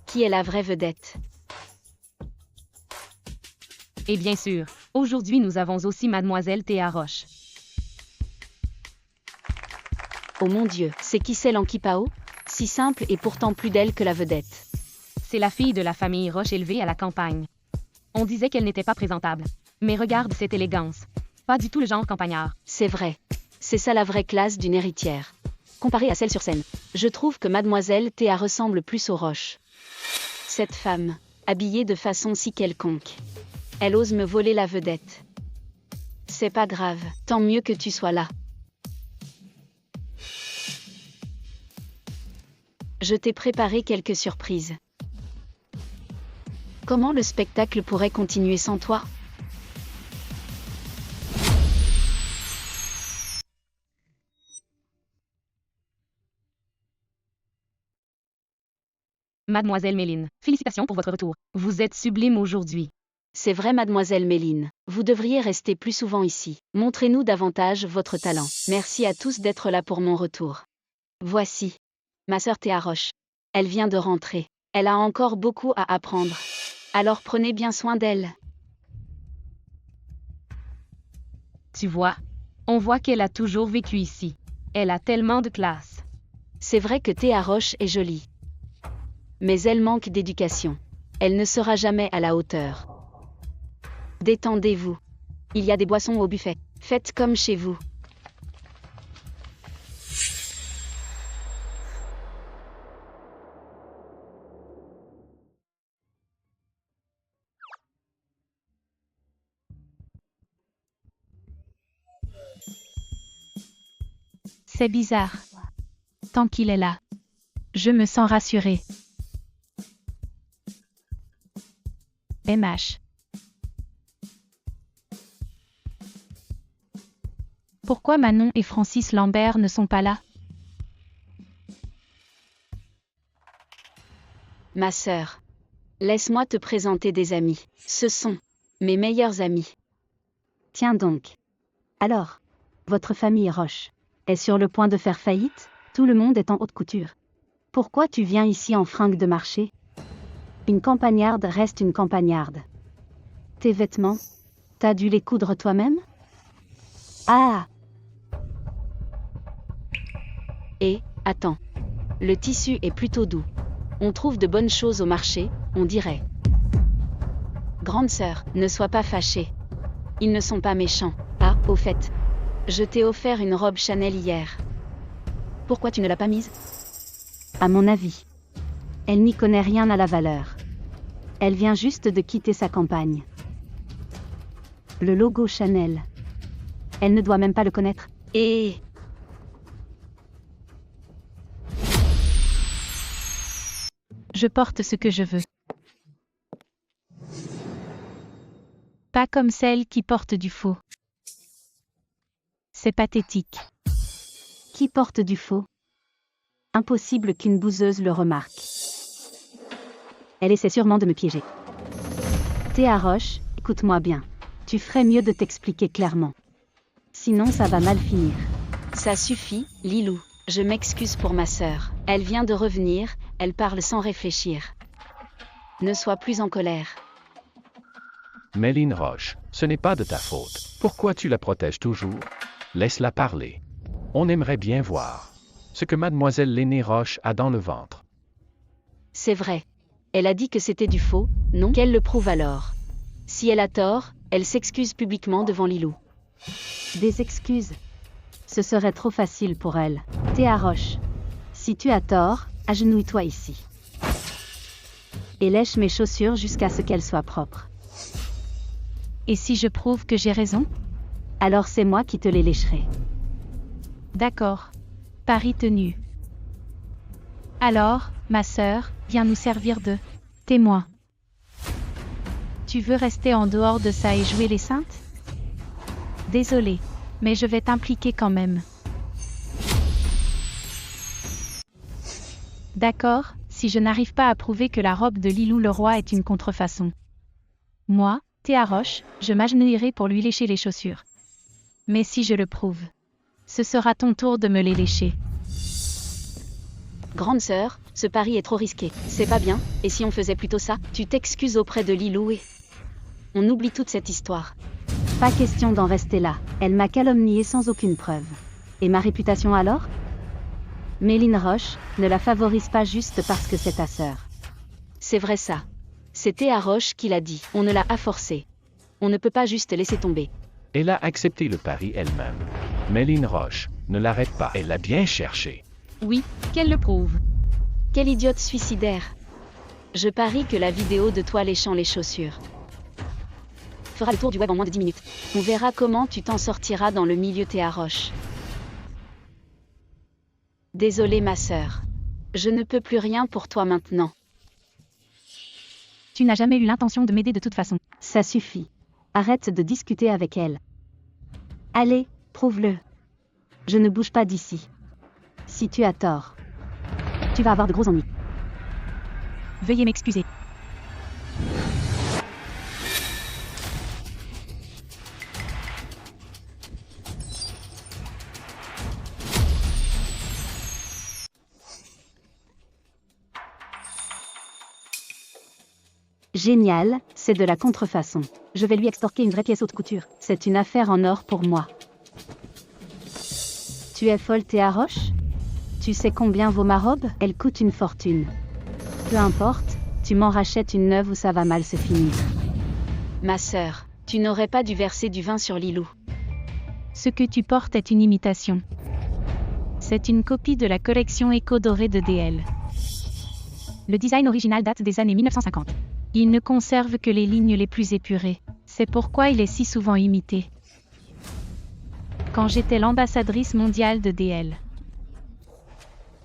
[SPEAKER 7] qui est la vraie vedette.
[SPEAKER 10] Et bien sûr, aujourd'hui nous avons aussi Mademoiselle Théa Roche.
[SPEAKER 7] Oh mon Dieu, c'est qui celle en kipao? Si simple et pourtant plus d'elle que la vedette.
[SPEAKER 10] C'est la fille de la famille Roche élevée à la campagne. On disait qu'elle n'était pas présentable. Mais regarde cette élégance. Pas du tout le genre campagnard.
[SPEAKER 7] C'est vrai. C'est ça la vraie classe d'une héritière. comparée à celle sur scène. Je trouve que mademoiselle Théa ressemble plus aux Roches. Cette femme, habillée de façon si quelconque. Elle ose me voler la vedette. C'est pas grave, tant mieux que tu sois là. Je t'ai préparé quelques surprises. Comment le spectacle pourrait continuer sans toi ?
[SPEAKER 10] Mademoiselle Méline, félicitations pour votre retour. Vous êtes sublime aujourd'hui.
[SPEAKER 7] C'est vrai, mademoiselle Méline. Vous devriez rester plus souvent ici. Montrez-nous davantage votre talent. Merci à tous d'être là pour mon retour. Voici ma sœur Théa Roche. Elle vient de rentrer. Elle a encore beaucoup à apprendre. Alors prenez bien soin d'elle.
[SPEAKER 10] Tu vois, on voit qu'elle a toujours vécu ici. Elle a tellement de classe.
[SPEAKER 7] C'est vrai que Théa Roche est jolie. Mais elle manque d'éducation. Elle ne sera jamais à la hauteur. Détendez-vous. Il y a des boissons au buffet. Faites comme chez vous.
[SPEAKER 2] C'est bizarre. Tant qu'il est là, je me sens rassurée. MH. Pourquoi Manon et Francis Lambert ne sont pas là?
[SPEAKER 7] Ma sœur. Laisse-moi te présenter des amis. Ce sont mes meilleurs amis.
[SPEAKER 11] Tiens donc. Alors, votre famille Roche est sur le point de faire faillite? Tout le monde est en haute couture. Pourquoi tu viens ici en fringues de marché? Une campagnarde reste une campagnarde. Tes vêtements, t'as dû les coudre toi-même? Ah!
[SPEAKER 7] Et, attends. Le tissu est plutôt doux. On trouve de bonnes choses au marché, on dirait. Grande sœur, ne sois pas fâchée. Ils ne sont pas méchants. Ah, au fait. Je t'ai offert une robe Chanel hier. Pourquoi tu ne l'as pas mise?
[SPEAKER 11] À mon avis, elle n'y connaît rien à la valeur. Elle vient juste de quitter sa campagne. Le logo Chanel. Elle ne doit même pas le connaître.
[SPEAKER 7] Et...
[SPEAKER 2] Je porte ce que je veux. Pas comme celle qui porte du faux. C'est pathétique.
[SPEAKER 11] Qui porte du faux? Impossible qu'une bouseuse le remarque. Elle essaie sûrement de me piéger. Théa Roche, écoute-moi bien. Tu ferais mieux de t'expliquer clairement. Sinon ça va mal finir.
[SPEAKER 7] Ça suffit, Lilou. Je m'excuse pour ma sœur. Elle vient de revenir, elle parle sans réfléchir. Ne sois plus en colère.
[SPEAKER 6] Méline Roche, ce n'est pas de ta faute. Pourquoi tu la protèges toujours? Laisse-la parler. On aimerait bien voir ce que mademoiselle l'aînée Roche a dans le ventre.
[SPEAKER 7] C'est vrai. Elle a dit que c'était du faux, non? Qu'elle le prouve alors. Si elle a tort, elle s'excuse publiquement devant Lilou.
[SPEAKER 11] Des excuses? Ce serait trop facile pour elle. Théa Roche, si tu as tort, agenouille-toi ici. Et lèche mes chaussures jusqu'à ce qu'elles soient propres.
[SPEAKER 2] Et si je prouve que j'ai raison?
[SPEAKER 11] Alors c'est moi qui te les lécherai.
[SPEAKER 2] D'accord. Pari tenu. Alors, ma sœur, viens nous servir de témoin. Tu veux rester en dehors de ça et jouer les saintes? Désolée, mais je vais t'impliquer quand même. D'accord, si je n'arrive pas à prouver que la robe de Lilou Leroy est une contrefaçon. Moi, Théa Roche, je m'agenouillerai pour lui lécher les chaussures. Mais si je le prouve, ce sera ton tour de me les lécher.
[SPEAKER 7] Grande sœur, ce pari est trop risqué. C'est pas bien, et si on faisait plutôt ça? Tu t'excuses auprès de Lilou et... On oublie toute cette histoire.
[SPEAKER 11] Pas question d'en rester là. Elle m'a calomnié sans aucune preuve. Et ma réputation alors? Méline Roche, ne la favorise pas juste parce que c'est ta sœur.
[SPEAKER 7] C'est vrai ça. C'est Théa Roche qui l'a dit. On ne l'a pas forcée. On ne peut pas juste laisser tomber.
[SPEAKER 6] Elle a accepté le pari elle-même. Méline Roche, ne l'arrête pas. Elle l'a bien cherché.
[SPEAKER 10] Oui, qu'elle le prouve.
[SPEAKER 7] Quel idiote suicidaire. Je parie que la vidéo de toi léchant les chaussures fera le tour du web en moins de 10 minutes. On verra comment tu t'en sortiras dans le milieu Théa Roche. Désolée ma sœur. Je ne peux plus rien pour toi maintenant.
[SPEAKER 2] Tu n'as jamais eu l'intention de m'aider de toute façon.
[SPEAKER 11] Ça suffit. Arrête de discuter avec elle. Allez, prouve-le. Je ne bouge pas d'ici. Si tu as tort, tu vas avoir de gros ennuis.
[SPEAKER 2] Veuillez m'excuser.
[SPEAKER 11] Génial, c'est de la contrefaçon. Je vais lui extorquer une vraie pièce haute couture. C'est une affaire en or pour moi. Tu es folle Théa Roche? Tu sais combien vaut ma robe? Elle coûte une fortune. Peu importe, tu m'en rachètes une neuve ou ça va mal se finir.
[SPEAKER 7] Ma sœur, tu n'aurais pas dû verser du vin sur Lilou.
[SPEAKER 2] Ce que tu portes est une imitation. C'est une copie de la collection Écho dorée de DL. Le design original date des années 1950. Il ne conserve que les lignes les plus épurées. C'est pourquoi il est si souvent imité. Quand j'étais l'ambassadrice mondiale de DL,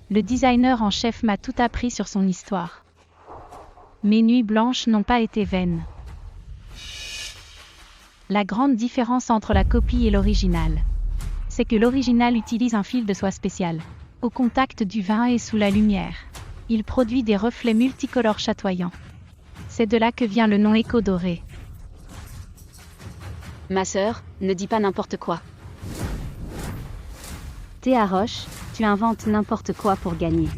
[SPEAKER 2] le designer en chef m'a tout appris sur son histoire. Mes nuits blanches n'ont pas été vaines. La grande différence entre la copie et l'original, c'est que l'original utilise un fil de soie spécial. Au contact du vin et sous la lumière, il produit des reflets multicolores chatoyants. C'est de là que vient le nom Écho doré.
[SPEAKER 7] Ma sœur, ne dis pas n'importe quoi.
[SPEAKER 11] Théa Roche, tu inventes n'importe quoi pour gagner.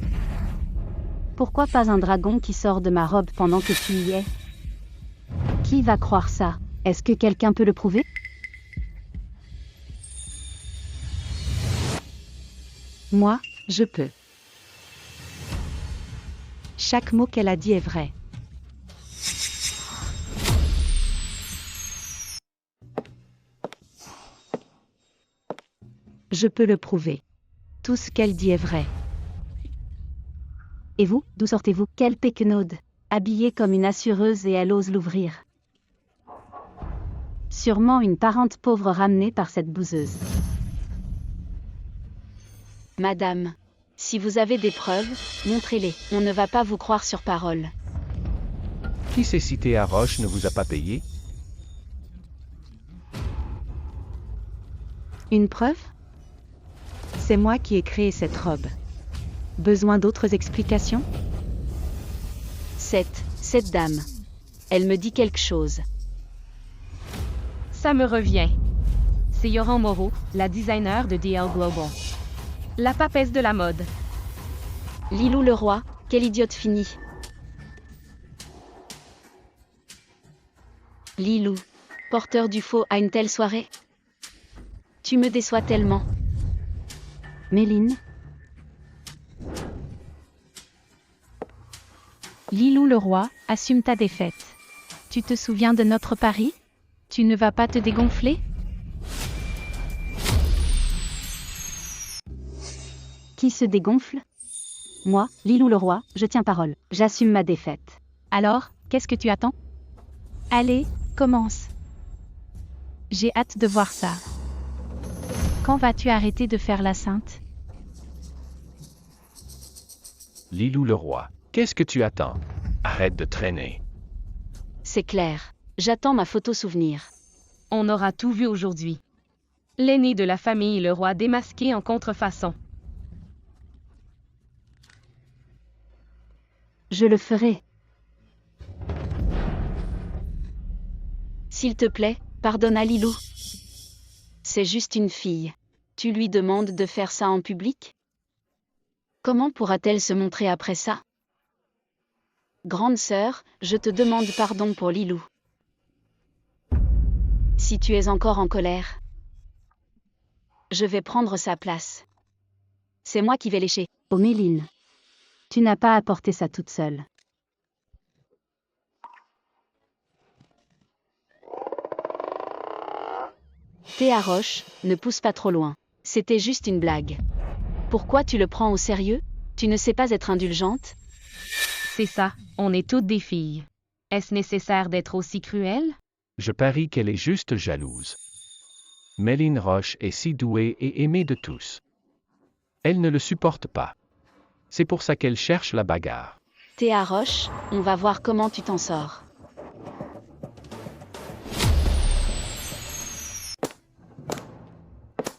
[SPEAKER 11] Pourquoi pas un dragon qui sort de ma robe pendant que tu y es? Qui va croire ça? Est-ce que quelqu'un peut le prouver? Moi, je peux. Chaque mot qu'elle a dit est vrai. Je peux le prouver. Tout ce qu'elle dit est vrai. Et vous, d'où sortez-vous? Quelle péquenaude, habillée comme une assureuse et elle ose l'ouvrir. Sûrement une parente pauvre ramenée par cette bouseuse.
[SPEAKER 7] Madame, si vous avez des preuves, montrez-les. On ne va pas vous croire sur parole.
[SPEAKER 6] Qui sait si Théa Roche ne vous a pas payé?
[SPEAKER 11] Une preuve? C'est moi qui ai créé cette robe. Besoin d'autres explications?
[SPEAKER 7] Cette dame. Elle me dit quelque chose.
[SPEAKER 10] Ça me revient. C'est Yoran Moreau, la designer de DL Global. La papesse de la mode.
[SPEAKER 7] Lilou Leroy, quel idiote fini. Lilou, porteur du faux à une telle soirée? Tu me déçois tellement.
[SPEAKER 11] Méline?
[SPEAKER 2] Lilou Leroy, assume ta défaite. Tu te souviens de notre pari? Tu ne vas pas te dégonfler?
[SPEAKER 11] Qui se dégonfle? Moi, Lilou Leroy, je tiens parole. J'assume ma défaite.
[SPEAKER 2] Alors, qu'est-ce que tu attends? Allez, commence. J'ai hâte de voir ça. Quand vas-tu arrêter de faire la sainte?
[SPEAKER 6] Lilou Leroy, qu'est-ce que tu attends? Arrête de traîner.
[SPEAKER 7] C'est clair. J'attends ma photo souvenir.
[SPEAKER 10] On aura tout vu aujourd'hui. L'aîné de la famille Leroy démasqué en contrefaçon.
[SPEAKER 11] Je le ferai.
[SPEAKER 7] S'il te plaît, pardonne à Lilou. C'est juste une fille. Tu lui demandes de faire ça en public? Comment pourra-t-elle se montrer après ça? Grande sœur, je te demande pardon pour Lilou. Si tu es encore en colère, je vais prendre sa place. C'est moi qui vais lécher.
[SPEAKER 11] Oh Méline, tu n'as pas apporté ça toute seule.
[SPEAKER 7] Théa Roche, ne pousse pas trop loin. C'était juste une blague. Pourquoi tu le prends au sérieux? Tu ne sais pas être indulgente?
[SPEAKER 10] C'est ça, on est toutes des filles. Est-ce nécessaire d'être aussi cruelle?
[SPEAKER 6] Je parie qu'elle est juste jalouse. Méline Roche est si douée et aimée de tous. Elle ne le supporte pas. C'est pour ça qu'elle cherche la bagarre.
[SPEAKER 7] Théa Roche, on va voir comment tu t'en sors.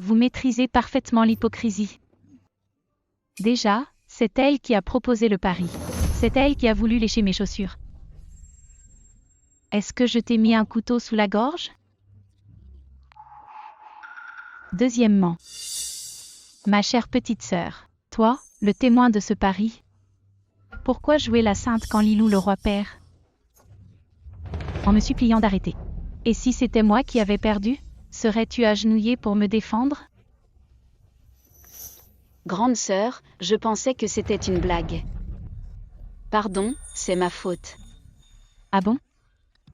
[SPEAKER 2] Vous maîtrisez parfaitement l'hypocrisie. Déjà, c'est elle qui a proposé le pari. C'est elle qui a voulu lécher mes chaussures. Est-ce que je t'ai mis un couteau sous la gorge? Deuxièmement, ma chère petite sœur, toi, le témoin de ce pari, pourquoi jouer la sainte quand Lilou le roi perd? En me suppliant d'arrêter. Et si c'était moi qui avais perdu, serais-tu agenouillée pour me défendre?
[SPEAKER 7] Grande sœur, je pensais que c'était une blague. Pardon, c'est ma faute.
[SPEAKER 2] Ah bon?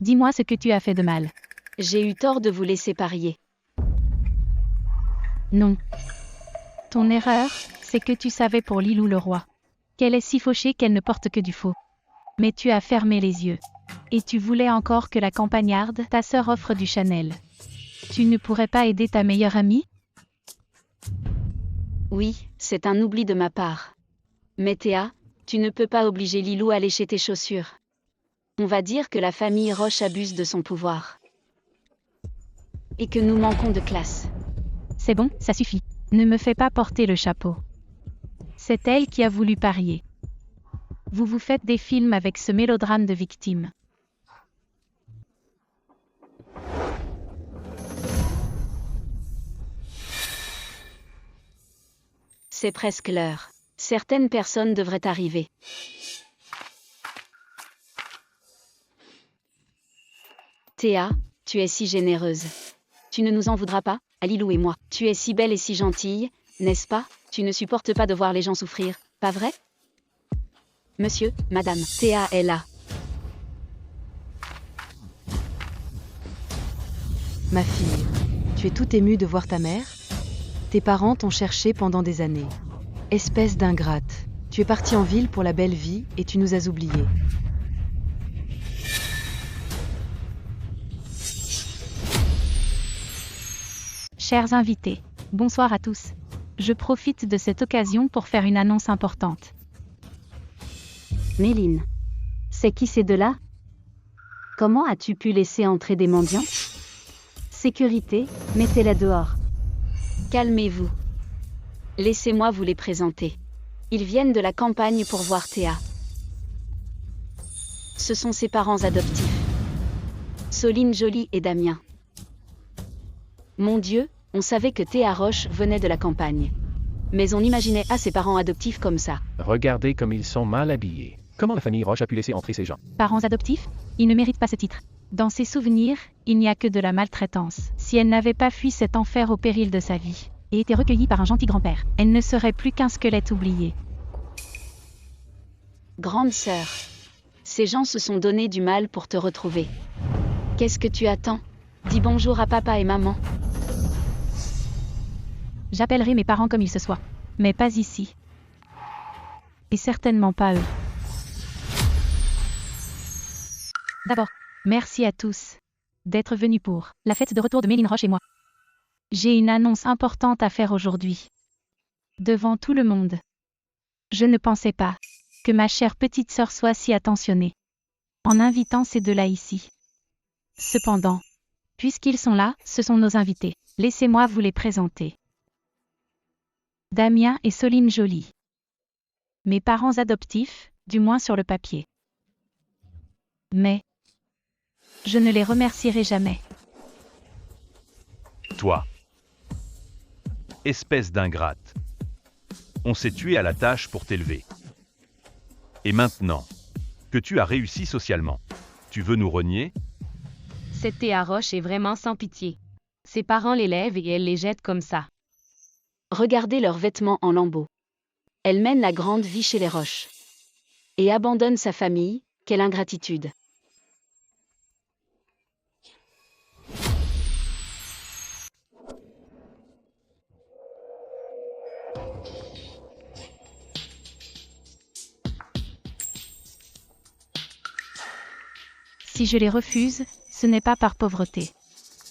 [SPEAKER 2] Dis-moi ce que tu as fait de mal.
[SPEAKER 7] J'ai eu tort de vous laisser parier.
[SPEAKER 2] Non. Ton erreur, c'est que tu savais pour Lilou le roi qu'elle est si fauchée qu'elle ne porte que du faux. Mais tu as fermé les yeux. Et tu voulais encore que la campagnarde, ta sœur, offre du Chanel. Tu ne pourrais pas aider ta meilleure amie?
[SPEAKER 7] Oui, c'est un oubli de ma part. Mais Théa, tu ne peux pas obliger Lilou à lécher tes chaussures. On va dire que la famille Roche abuse de son pouvoir. Et que nous manquons de classe.
[SPEAKER 2] C'est bon, ça suffit. Ne me fais pas porter le chapeau. C'est elle qui a voulu parier. Vous vous faites des films avec ce mélodrame de victime.
[SPEAKER 7] C'est presque l'heure. Certaines personnes devraient arriver. Théa, tu es si généreuse. Tu ne nous en voudras pas, à Lilou et moi. Tu es si belle et si gentille, n'est-ce pas? Tu ne supportes pas de voir les gens souffrir, pas vrai? Monsieur, madame, Théa est là.
[SPEAKER 12] Ma fille, tu es toute émue de voir ta mère? Tes parents t'ont cherché pendant des années. Espèce d'ingrate, tu es partie en ville pour la belle vie et tu nous as oubliés.
[SPEAKER 2] Chers invités, bonsoir à tous. Je profite de cette occasion pour faire une annonce importante.
[SPEAKER 11] Méline. C'est qui ces deux-là? Comment as-tu pu laisser entrer des mendiants? Sécurité, mettez-les dehors.
[SPEAKER 7] Calmez-vous. Laissez-moi vous les présenter. Ils viennent de la campagne pour voir Théa. Ce sont ses parents adoptifs. Soline Joly et Damien. Mon Dieu, on savait que Théa Roche venait de la campagne. Mais on imaginait à ses parents adoptifs comme ça.
[SPEAKER 6] Regardez comme ils sont mal habillés. Comment la famille Roche a pu laisser entrer ces gens?
[SPEAKER 2] Parents adoptifs? Ils ne méritent pas ce titre. Dans ses souvenirs, il n'y a que de la maltraitance. Si elle n'avait pas fui cet enfer au péril de sa vie, et été recueillie par un gentil grand-père, elle ne serait plus qu'un squelette oublié.
[SPEAKER 7] Grande sœur, ces gens se sont donné du mal pour te retrouver. Qu'est-ce que tu attends? Dis bonjour à papa et maman.
[SPEAKER 2] J'appellerai mes parents comme il se soit. Mais pas ici. Et certainement pas eux. D'abord, merci à tous d'être venus pour la fête de retour de Méline Roche et moi. J'ai une annonce importante à faire aujourd'hui. Devant tout le monde. Je ne pensais pas que ma chère petite sœur soit si attentionnée en invitant ces deux-là ici. Cependant, puisqu'ils sont là, ce sont nos invités. Laissez-moi vous les présenter. Damien et Soline Joly. Mes parents adoptifs, du moins sur le papier. Mais je ne les remercierai jamais.
[SPEAKER 5] Toi. Espèce d'ingrate. On s'est tué à la tâche pour t'élever. Et maintenant que tu as réussi socialement, tu veux nous renier?
[SPEAKER 10] Cette Théa Roche est vraiment sans pitié. Ses parents l'élèvent et elle les jette comme ça.
[SPEAKER 7] Regardez leurs vêtements en lambeaux. Elle mène la grande vie chez les Roches. Et abandonne sa famille, quelle ingratitude.
[SPEAKER 2] Si je les refuse, ce n'est pas par pauvreté,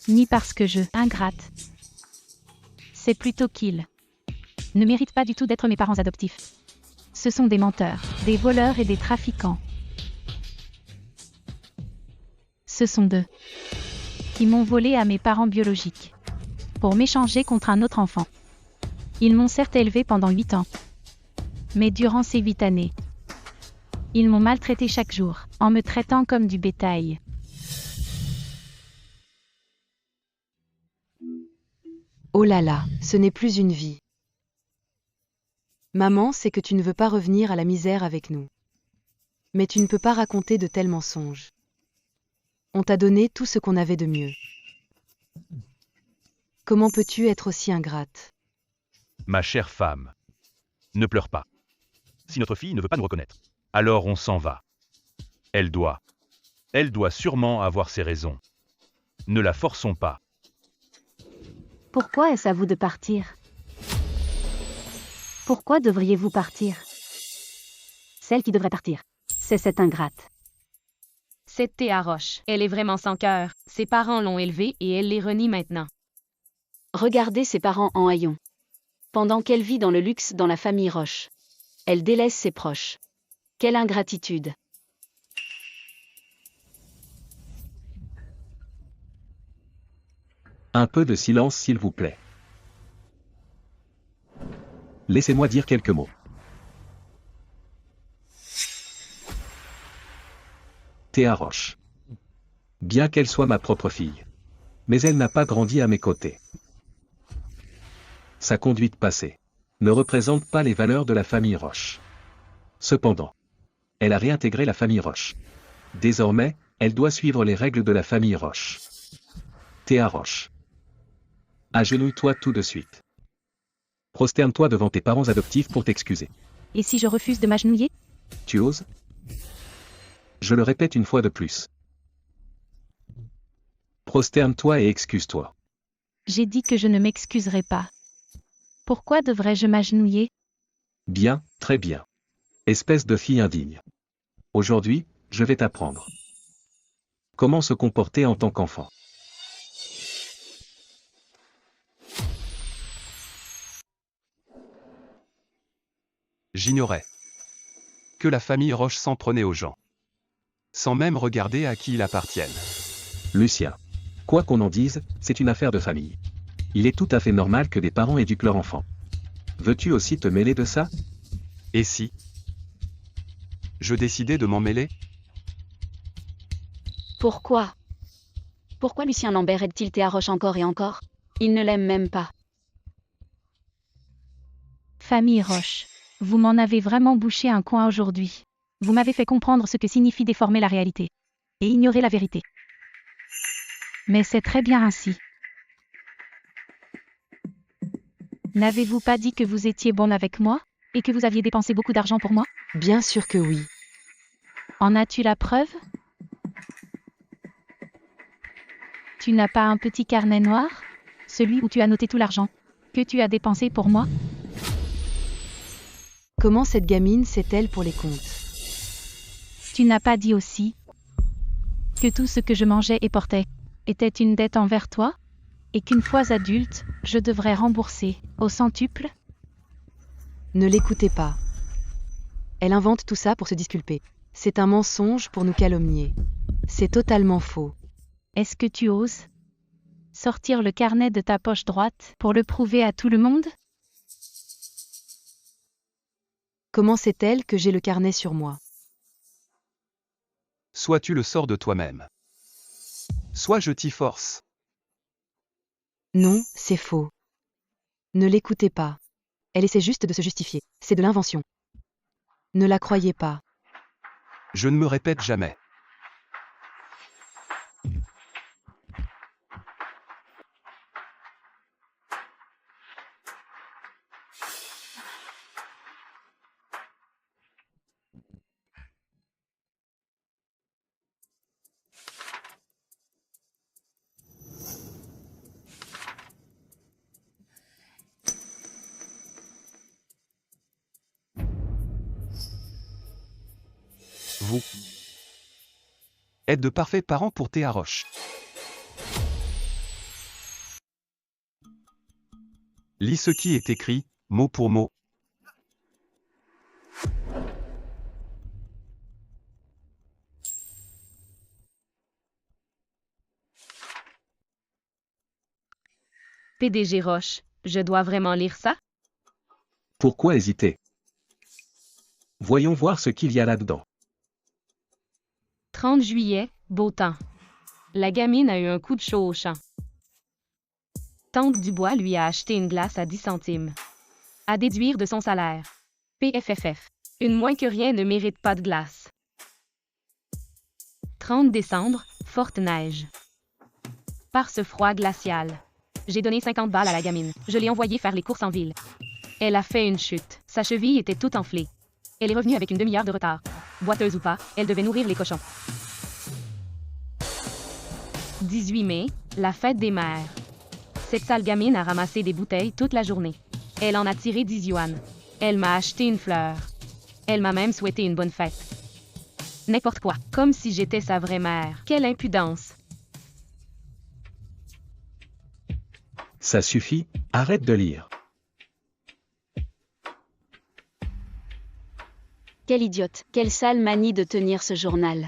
[SPEAKER 2] ni parce que je, ingrate. C'est plutôt qu'ils ne méritent pas du tout d'être mes parents adoptifs. Ce sont des menteurs, des voleurs et des trafiquants. Ce sont d'eux qui m'ont volé à mes parents biologiques pour m'échanger contre un autre enfant. Ils m'ont certes élevé pendant 8 ans, mais durant ces 8 années, ils m'ont maltraité chaque jour, en me traitant comme du bétail.
[SPEAKER 12] Oh là là, ce n'est plus une vie. Maman sait que tu ne veux pas revenir à la misère avec nous. Mais tu ne peux pas raconter de tels mensonges. On t'a donné tout ce qu'on avait de mieux. Comment peux-tu être aussi ingrate?
[SPEAKER 5] Ma chère femme, ne pleure pas. Si notre fille ne veut pas nous reconnaître, alors on s'en va. Elle doit sûrement avoir ses raisons. Ne la forçons pas.
[SPEAKER 11] Pourquoi est-ce à vous de partir? Pourquoi devriez-vous partir? Celle qui devrait partir, c'est cette ingrate.
[SPEAKER 10] Cette Théa Roche, elle est vraiment sans cœur. Ses parents l'ont élevée et elle les renie maintenant.
[SPEAKER 7] Regardez ses parents en haillons. Pendant qu'elle vit dans le luxe dans la famille Roche, elle délaisse ses proches. Quelle ingratitude!
[SPEAKER 9] Un peu de silence s'il vous plaît. Laissez-moi dire quelques mots. Théa Roche. Bien qu'elle soit ma propre fille. Mais elle n'a pas grandi à mes côtés. Sa conduite passée ne représente pas les valeurs de la famille Roche. Cependant, elle a réintégré la famille Roche. Désormais, elle doit suivre les règles de la famille Roche. Théa Roche. Agenouille-toi tout de suite. Prosterne-toi devant tes parents adoptifs pour t'excuser.
[SPEAKER 2] Et si je refuse de m'agenouiller?
[SPEAKER 9] Tu oses? Je le répète une fois de plus. Prosterne-toi et excuse-toi.
[SPEAKER 2] J'ai dit que je ne m'excuserai pas. Pourquoi devrais-je m'agenouiller?
[SPEAKER 9] Bien, très bien. Espèce de fille indigne. Aujourd'hui, je vais t'apprendre comment se comporter en tant qu'enfant.
[SPEAKER 3] J'ignorais que la famille Roche s'en prenait aux gens, sans même regarder à qui ils appartiennent.
[SPEAKER 9] Lucien. Quoi qu'on en dise, c'est une affaire de famille. Il est tout à fait normal que des parents éduquent leur enfant. Veux-tu aussi te mêler de ça?
[SPEAKER 3] Et si je décidais de m'en mêler?
[SPEAKER 7] Pourquoi? Pourquoi Lucien Lambert aide-t-il Théa Roche encore et encore? Il ne l'aime même pas.
[SPEAKER 2] Famille Roche. Vous m'en avez vraiment bouché un coin aujourd'hui. Vous m'avez fait comprendre ce que signifie déformer la réalité et ignorer la vérité. Mais c'est très bien ainsi. N'avez-vous pas dit que vous étiez bon avec moi et que vous aviez dépensé beaucoup d'argent pour moi?
[SPEAKER 12] Bien sûr que oui.
[SPEAKER 2] En as-tu la preuve? Tu n'as pas un petit carnet noir? Celui où tu as noté tout l'argent que tu as dépensé pour moi?
[SPEAKER 12] Comment cette gamine sait-elle pour les comptes?
[SPEAKER 2] Tu n'as pas dit aussi que tout ce que je mangeais et portais était une dette envers toi? Et qu'une fois adulte, je devrais rembourser au centuple?
[SPEAKER 12] Ne l'écoutez pas. Elle invente tout ça pour se disculper. C'est un mensonge pour nous calomnier. C'est totalement faux.
[SPEAKER 2] Est-ce que tu oses sortir le carnet de ta poche droite pour le prouver à tout le monde?
[SPEAKER 12] Comment sait-elle que j'ai le carnet sur moi?
[SPEAKER 3] Soit tu le sors de toi-même, soit je t'y force.
[SPEAKER 12] Non, c'est faux. Ne l'écoutez pas. Elle essaie juste de se justifier. C'est de l'invention. Ne la croyez pas.
[SPEAKER 3] Je ne me répète jamais. Vous Êtes de parfaits parents pour Théa Roche. Lis ce qui est écrit, mot pour mot.
[SPEAKER 10] PDG Roche, je dois vraiment lire ça?
[SPEAKER 9] Pourquoi hésiter? Voyons voir ce qu'il y a là-dedans.
[SPEAKER 10] 30 juillet, beau temps. La gamine a eu un coup de chaud au champ. Tante Dubois lui a acheté une glace à 10 centimes. À déduire de son salaire. PFFF. Une moins que rien ne mérite pas de glace. 30 décembre, forte neige. Par ce froid glacial. J'ai donné 50 balles à la gamine. Je l'ai envoyée faire les courses en ville. Elle a fait une chute. Sa cheville était toute enflée. Elle est revenue avec une demi-heure de retard. Boiteuse ou pas, elle devait nourrir les cochons. 18 mai, la fête des mères. Cette sale gamine a ramassé des bouteilles toute la journée. Elle en a tiré 10 yuan. Elle m'a acheté une fleur. Elle m'a même souhaité une bonne fête. N'importe quoi, comme si j'étais sa vraie mère. Quelle impudence!
[SPEAKER 9] Ça suffit, arrête de lire.
[SPEAKER 7] Quelle idiote, quelle sale manie de tenir ce journal.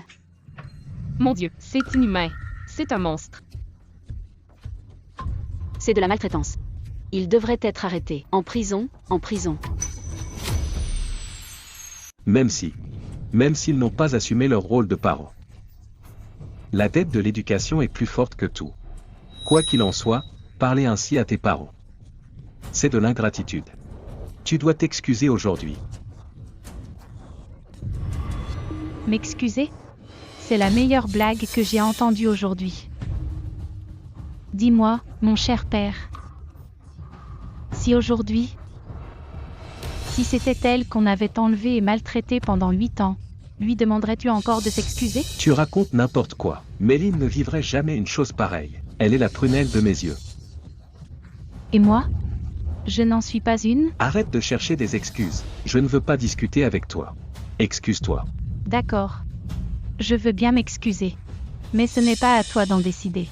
[SPEAKER 10] Mon Dieu, c'est inhumain. C'est un monstre.
[SPEAKER 7] C'est de la maltraitance. Il devrait être arrêté. En prison, en prison.
[SPEAKER 9] Même s'ils n'ont pas assumé leur rôle de parents. La dette de l'éducation est plus forte que tout. Quoi qu'il en soit, parler ainsi à tes parents. C'est de l'ingratitude. Tu dois t'excuser aujourd'hui.
[SPEAKER 2] M'excuser? C'est la meilleure blague que j'ai entendue aujourd'hui. Dis-moi, mon cher père. Si aujourd'hui, si c'était elle qu'on avait enlevée et maltraitée pendant 8 ans, lui demanderais-tu encore de s'excuser?
[SPEAKER 9] Tu racontes n'importe quoi. Méline ne vivrait jamais une chose pareille. Elle est la prunelle de mes yeux.
[SPEAKER 2] Et moi? Je n'en suis pas une?
[SPEAKER 9] Arrête de chercher des excuses. Je ne veux pas discuter avec toi. Excuse-toi.
[SPEAKER 2] D'accord. Je veux bien m'excuser. Mais ce n'est pas à toi d'en décider.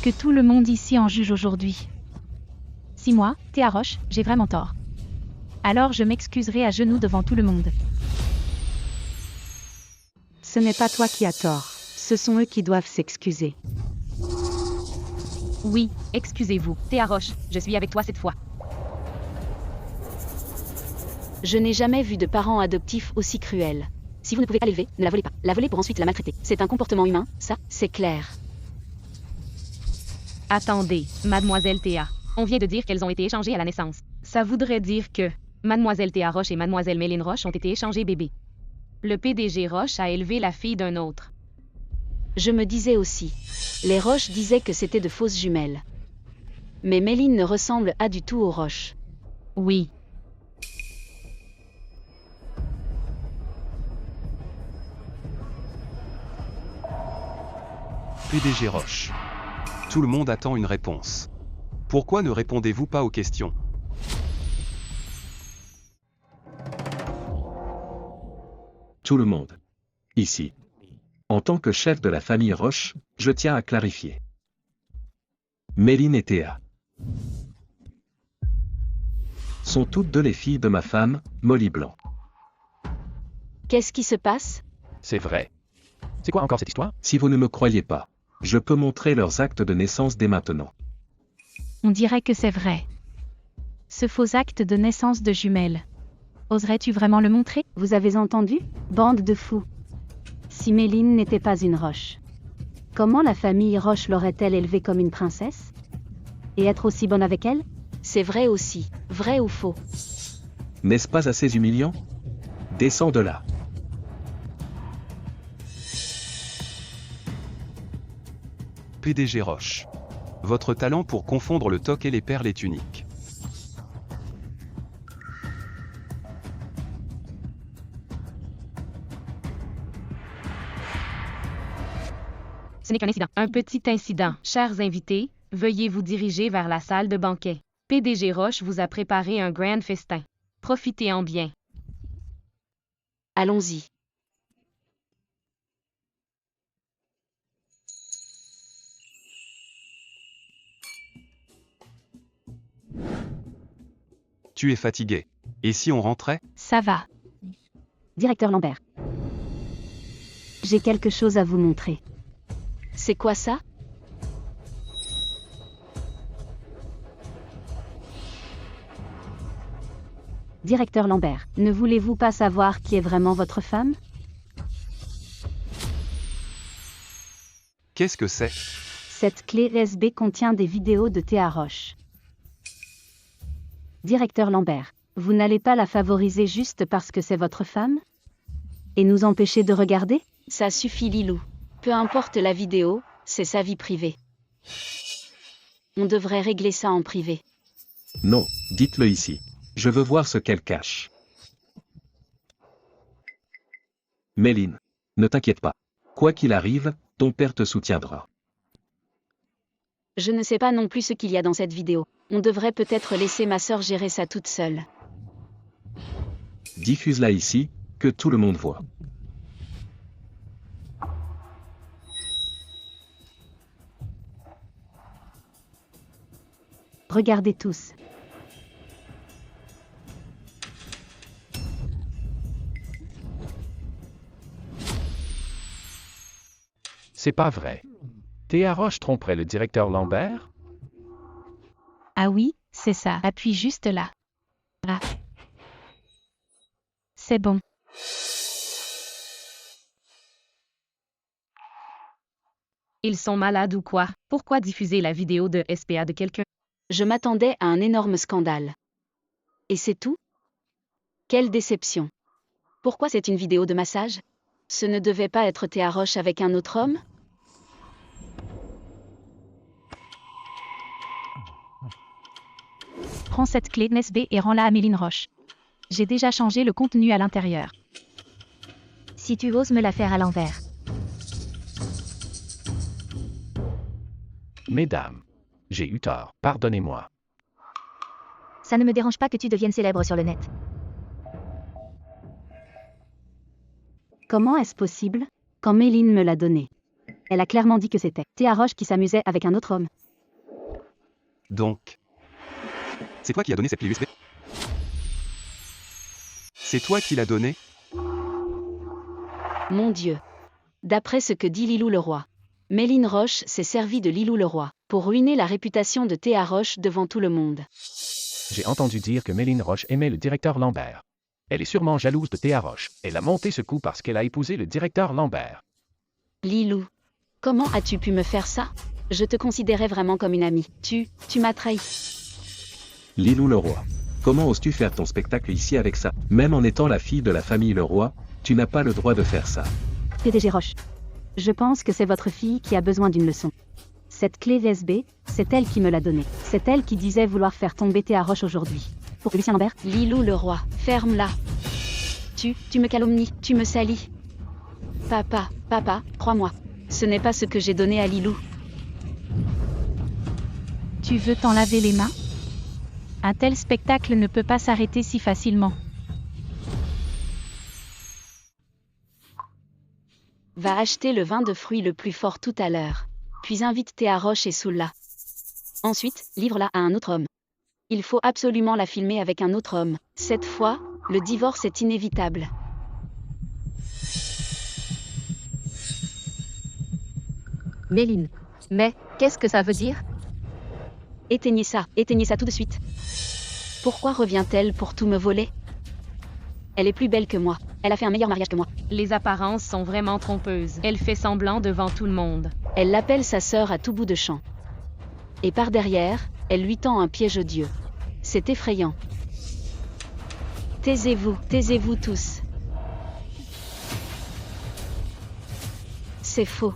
[SPEAKER 2] Que tout le monde ici en juge aujourd'hui. Si moi, Théa Roche, j'ai vraiment tort. Alors je m'excuserai à genoux devant tout le monde.
[SPEAKER 11] Ce n'est pas toi qui as tort. Ce sont eux qui doivent s'excuser.
[SPEAKER 10] Oui, excusez-vous. Théa Roche, je suis avec toi cette fois.
[SPEAKER 7] Je n'ai jamais vu de parents adoptifs aussi cruels. Si vous ne pouvez pas l'élever, ne la volez pas. La voler pour ensuite la maltraiter. C'est un comportement humain, ça, c'est clair.
[SPEAKER 10] Attendez, mademoiselle Théa. On vient de dire qu'elles ont été échangées à la naissance. Ça voudrait dire que mademoiselle Théa Roche et mademoiselle Méline Roche ont été échangées bébés. Le PDG Roche a élevé la fille d'un autre.
[SPEAKER 7] Je me disais aussi. Les Roches disaient que c'était de fausses jumelles. Mais Méline ne ressemble pas du tout aux Roches.
[SPEAKER 10] Oui.
[SPEAKER 3] PDG Roche. Tout le monde attend une réponse. Pourquoi ne répondez-vous pas aux questions?
[SPEAKER 9] Tout le monde. Ici. En tant que chef de la famille Roche, je tiens à clarifier. Méline et Théa sont toutes deux les filles de ma femme, Molly Blanc.
[SPEAKER 7] Qu'est-ce qui se passe?
[SPEAKER 6] C'est vrai. C'est quoi encore cette histoire?
[SPEAKER 9] Si vous ne me croyez pas, je peux montrer leurs actes de naissance dès maintenant.
[SPEAKER 2] On dirait que c'est vrai. Ce faux acte de naissance de jumelles. Oserais-tu vraiment le montrer?
[SPEAKER 11] Vous avez entendu? Bande de fous. Si Méline n'était pas une Roche, comment la famille Roche l'aurait-elle élevée comme une princesse? Et être aussi bonne avec elle?
[SPEAKER 7] C'est vrai aussi. Vrai ou faux?
[SPEAKER 9] N'est-ce pas assez humiliant? Descends de là.
[SPEAKER 3] PDG Roche. Votre talent pour confondre le toc et les perles est unique.
[SPEAKER 10] Ce n'est qu'un incident. Un petit incident. Chers invités, veuillez vous diriger vers la salle de banquet. PDG Roche vous a préparé un grand festin. Profitez-en bien.
[SPEAKER 7] Allons-y.
[SPEAKER 3] Tu es fatigué. Et si on rentrait?
[SPEAKER 2] Ça va.
[SPEAKER 11] Directeur Lambert. J'ai quelque chose à vous montrer.
[SPEAKER 7] C'est quoi ça?
[SPEAKER 11] Directeur Lambert, ne voulez-vous pas savoir qui est vraiment votre femme?
[SPEAKER 3] Qu'est-ce que c'est?
[SPEAKER 11] Cette clé USB contient des vidéos de Théa Roche. Directeur Lambert, vous n'allez pas la favoriser juste parce que c'est votre femme? Et nous empêcher de regarder?
[SPEAKER 7] Ça suffit, Lilou. Peu importe la vidéo, c'est sa vie privée. On devrait régler ça en privé.
[SPEAKER 9] Non, dites-le ici. Je veux voir ce qu'elle cache. Méline, ne t'inquiète pas. Quoi qu'il arrive, ton père te soutiendra.
[SPEAKER 7] Je ne sais pas non plus ce qu'il y a dans cette vidéo. On devrait peut-être laisser ma sœur gérer ça toute seule.
[SPEAKER 9] Diffuse-la ici, que tout le monde voit.
[SPEAKER 11] Regardez tous.
[SPEAKER 6] C'est pas vrai. Théa Roche tromperait le directeur Lambert?
[SPEAKER 2] Ah oui, c'est ça. Appuie juste là. Ah. C'est bon.
[SPEAKER 10] Ils sont malades ou quoi? Pourquoi diffuser la vidéo de SPA de quelqu'un?
[SPEAKER 7] Je m'attendais à un énorme scandale. Et c'est tout? Quelle déception. Pourquoi c'est une vidéo de massage? Ce ne devait pas être Théa Roche avec un autre homme?
[SPEAKER 2] Prends cette clé USB et rends-la à Méline Roche. J'ai déjà changé le contenu à l'intérieur.
[SPEAKER 1] Si tu oses me la faire à l'envers.
[SPEAKER 6] Mesdames, j'ai eu tort, pardonnez-moi.
[SPEAKER 1] Ça ne me dérange pas que tu deviennes célèbre sur le net.
[SPEAKER 11] Comment est-ce possible? Quand Méline me l'a donné. Elle a clairement dit que c'était Théa Roche qui s'amusait avec un autre homme.
[SPEAKER 3] Donc, c'est toi qui as donné cette clé USB? C'est toi qui l'as donnée?
[SPEAKER 7] Mon Dieu. D'après ce que dit Lilou Leroy, Méline Roche s'est servie de Lilou Leroy pour ruiner la réputation de Théa Roche devant tout le monde.
[SPEAKER 6] J'ai entendu dire que Méline Roche aimait le directeur Lambert. Elle est sûrement jalouse de Théa Roche. Elle a monté ce coup parce qu'elle a épousé le directeur Lambert.
[SPEAKER 7] Lilou, comment as-tu pu me faire ça? Je te considérais vraiment comme une amie. Tu m'as trahi.
[SPEAKER 9] Lilou Leroy. Comment oses-tu faire ton spectacle ici avec ça? Même en étant la fille de la famille Leroy, tu n'as pas le droit de faire ça.
[SPEAKER 11] PDG Roche. Je pense que c'est votre fille qui a besoin d'une leçon. Cette clé USB, c'est elle qui me l'a donnée. C'est elle qui disait vouloir faire tomber Théa Roche aujourd'hui. Pour Lucien Lambert?
[SPEAKER 7] Lilou Leroy, ferme-la. Tu me calomnies, tu me salis. Papa, crois-moi. Ce n'est pas ce que j'ai donné à Lilou.
[SPEAKER 2] Tu veux t'en laver les mains? Un tel spectacle ne peut pas s'arrêter si facilement.
[SPEAKER 7] Va acheter le vin de fruits le plus fort tout à l'heure. Puis invite Théa Roche et saoule-la. Ensuite, livre-la à un autre homme. Il faut absolument la filmer avec un autre homme. Cette fois, le divorce est inévitable.
[SPEAKER 8] Méline. Mais, qu'est-ce que ça veut dire?
[SPEAKER 7] Éteignez ça tout de suite. Pourquoi revient-elle pour tout me voler? Elle est plus belle que moi. Elle a fait un meilleur mariage que moi.
[SPEAKER 10] Les apparences sont vraiment trompeuses. Elle fait semblant devant tout le monde.
[SPEAKER 7] Elle l'appelle sa sœur à tout bout de champ. Et par derrière, elle lui tend un piège odieux. C'est effrayant. Taisez-vous tous. C'est faux.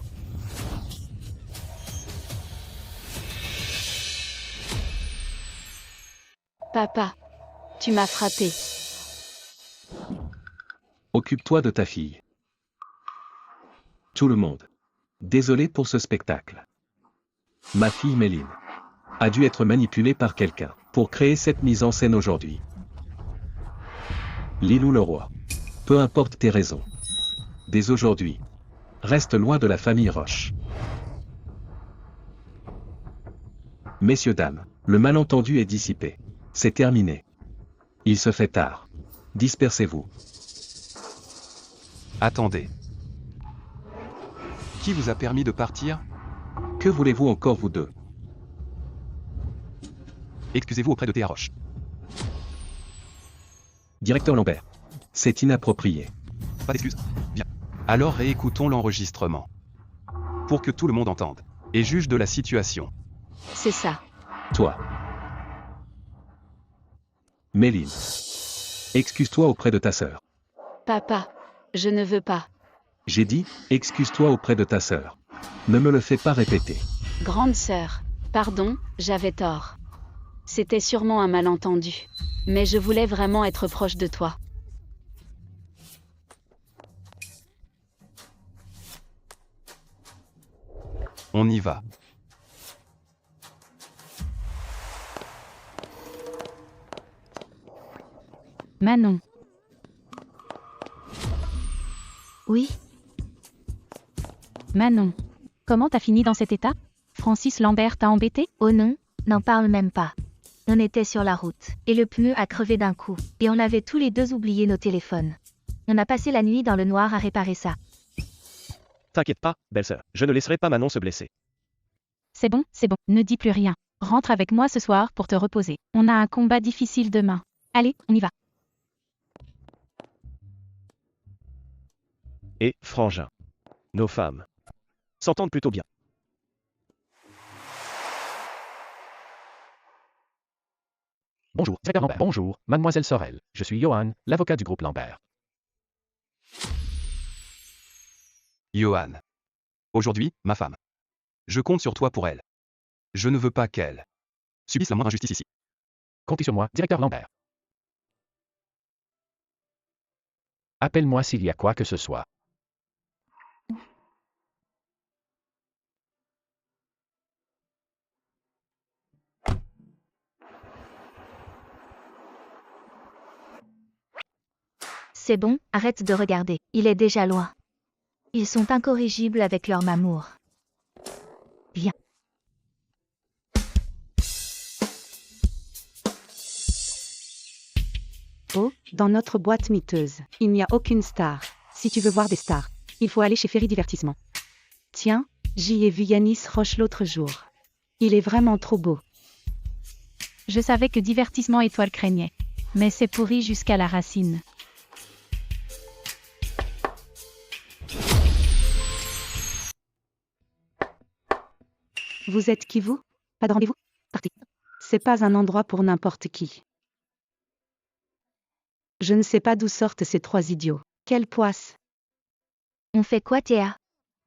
[SPEAKER 7] Papa, tu m'as frappé.
[SPEAKER 9] Occupe-toi de ta fille. Tout le monde. Désolé pour ce spectacle. Ma fille Méline a dû être manipulée par quelqu'un pour créer cette mise en scène aujourd'hui. Lilou Leroy. Peu importe tes raisons. Dès aujourd'hui, reste loin de la famille Roche. Messieurs, dames, le malentendu est dissipé. C'est terminé. Il se fait tard. Dispersez-vous.
[SPEAKER 3] Attendez. Qui vous a permis de partir?
[SPEAKER 9] Que voulez-vous encore vous deux?
[SPEAKER 3] Excusez-vous auprès de Théa Roche.
[SPEAKER 9] Directeur Lambert. C'est inapproprié.
[SPEAKER 3] Pas d'excuses. Bien. Alors réécoutons l'enregistrement. Pour que tout le monde entende. Et juge de la situation.
[SPEAKER 7] C'est ça.
[SPEAKER 9] Toi. Méline. Excuse-toi auprès de ta sœur.
[SPEAKER 7] Papa, je ne veux pas.
[SPEAKER 9] J'ai dit, excuse-toi auprès de ta sœur. Ne me le fais pas répéter.
[SPEAKER 7] Grande sœur, pardon, j'avais tort. C'était sûrement un malentendu. Mais je voulais vraiment être proche de toi.
[SPEAKER 3] On y va.
[SPEAKER 2] Manon.
[SPEAKER 1] Oui,
[SPEAKER 2] Manon. Comment t'as fini dans cet état? Francis Lambert t'a embêté?
[SPEAKER 1] oh non, n'en parle même pas. On était sur la route, et le pneu a crevé d'un coup, et on avait tous les deux oublié nos téléphones. On a passé la nuit dans le noir à réparer ça.
[SPEAKER 4] T'inquiète pas, belle-sœur, je ne laisserai pas Manon se blesser.
[SPEAKER 2] C'est bon, ne dis plus rien. Rentre avec moi ce soir pour te reposer. On a un combat difficile demain. Allez, on y va.
[SPEAKER 4] Et, frangin. Nos femmes s'entendent plutôt bien.
[SPEAKER 6] Bonjour, directeur Lambert. Bonjour, mademoiselle Sorel. Je suis Johan, l'avocat du groupe Lambert.
[SPEAKER 3] Johan. Aujourd'hui, ma femme. Je compte sur toi pour elle. Je ne veux pas qu'elle subisse la moindre injustice ici.
[SPEAKER 6] Comptez sur moi, directeur Lambert. Appelle-moi s'il y a quoi que ce soit.
[SPEAKER 1] C'est bon, arrête de regarder, il est déjà loin. Ils sont incorrigibles avec leur mamour. Viens.
[SPEAKER 11] Oh, dans notre boîte miteuse, il n'y a aucune star. Si tu veux voir des stars, il faut aller chez Ferry Divertissement. Tiens, j'y ai vu Yanis Roche l'autre jour. Il est vraiment trop beau.
[SPEAKER 2] Je savais que Divertissement Étoile craignait. Mais c'est pourri jusqu'à la racine.
[SPEAKER 11] Vous êtes qui vous? Pas de rendez-vous? Partez. C'est pas un endroit pour n'importe qui. Je ne sais pas d'où sortent ces trois idiots. Quelle poisse!
[SPEAKER 1] On fait quoi, Théa?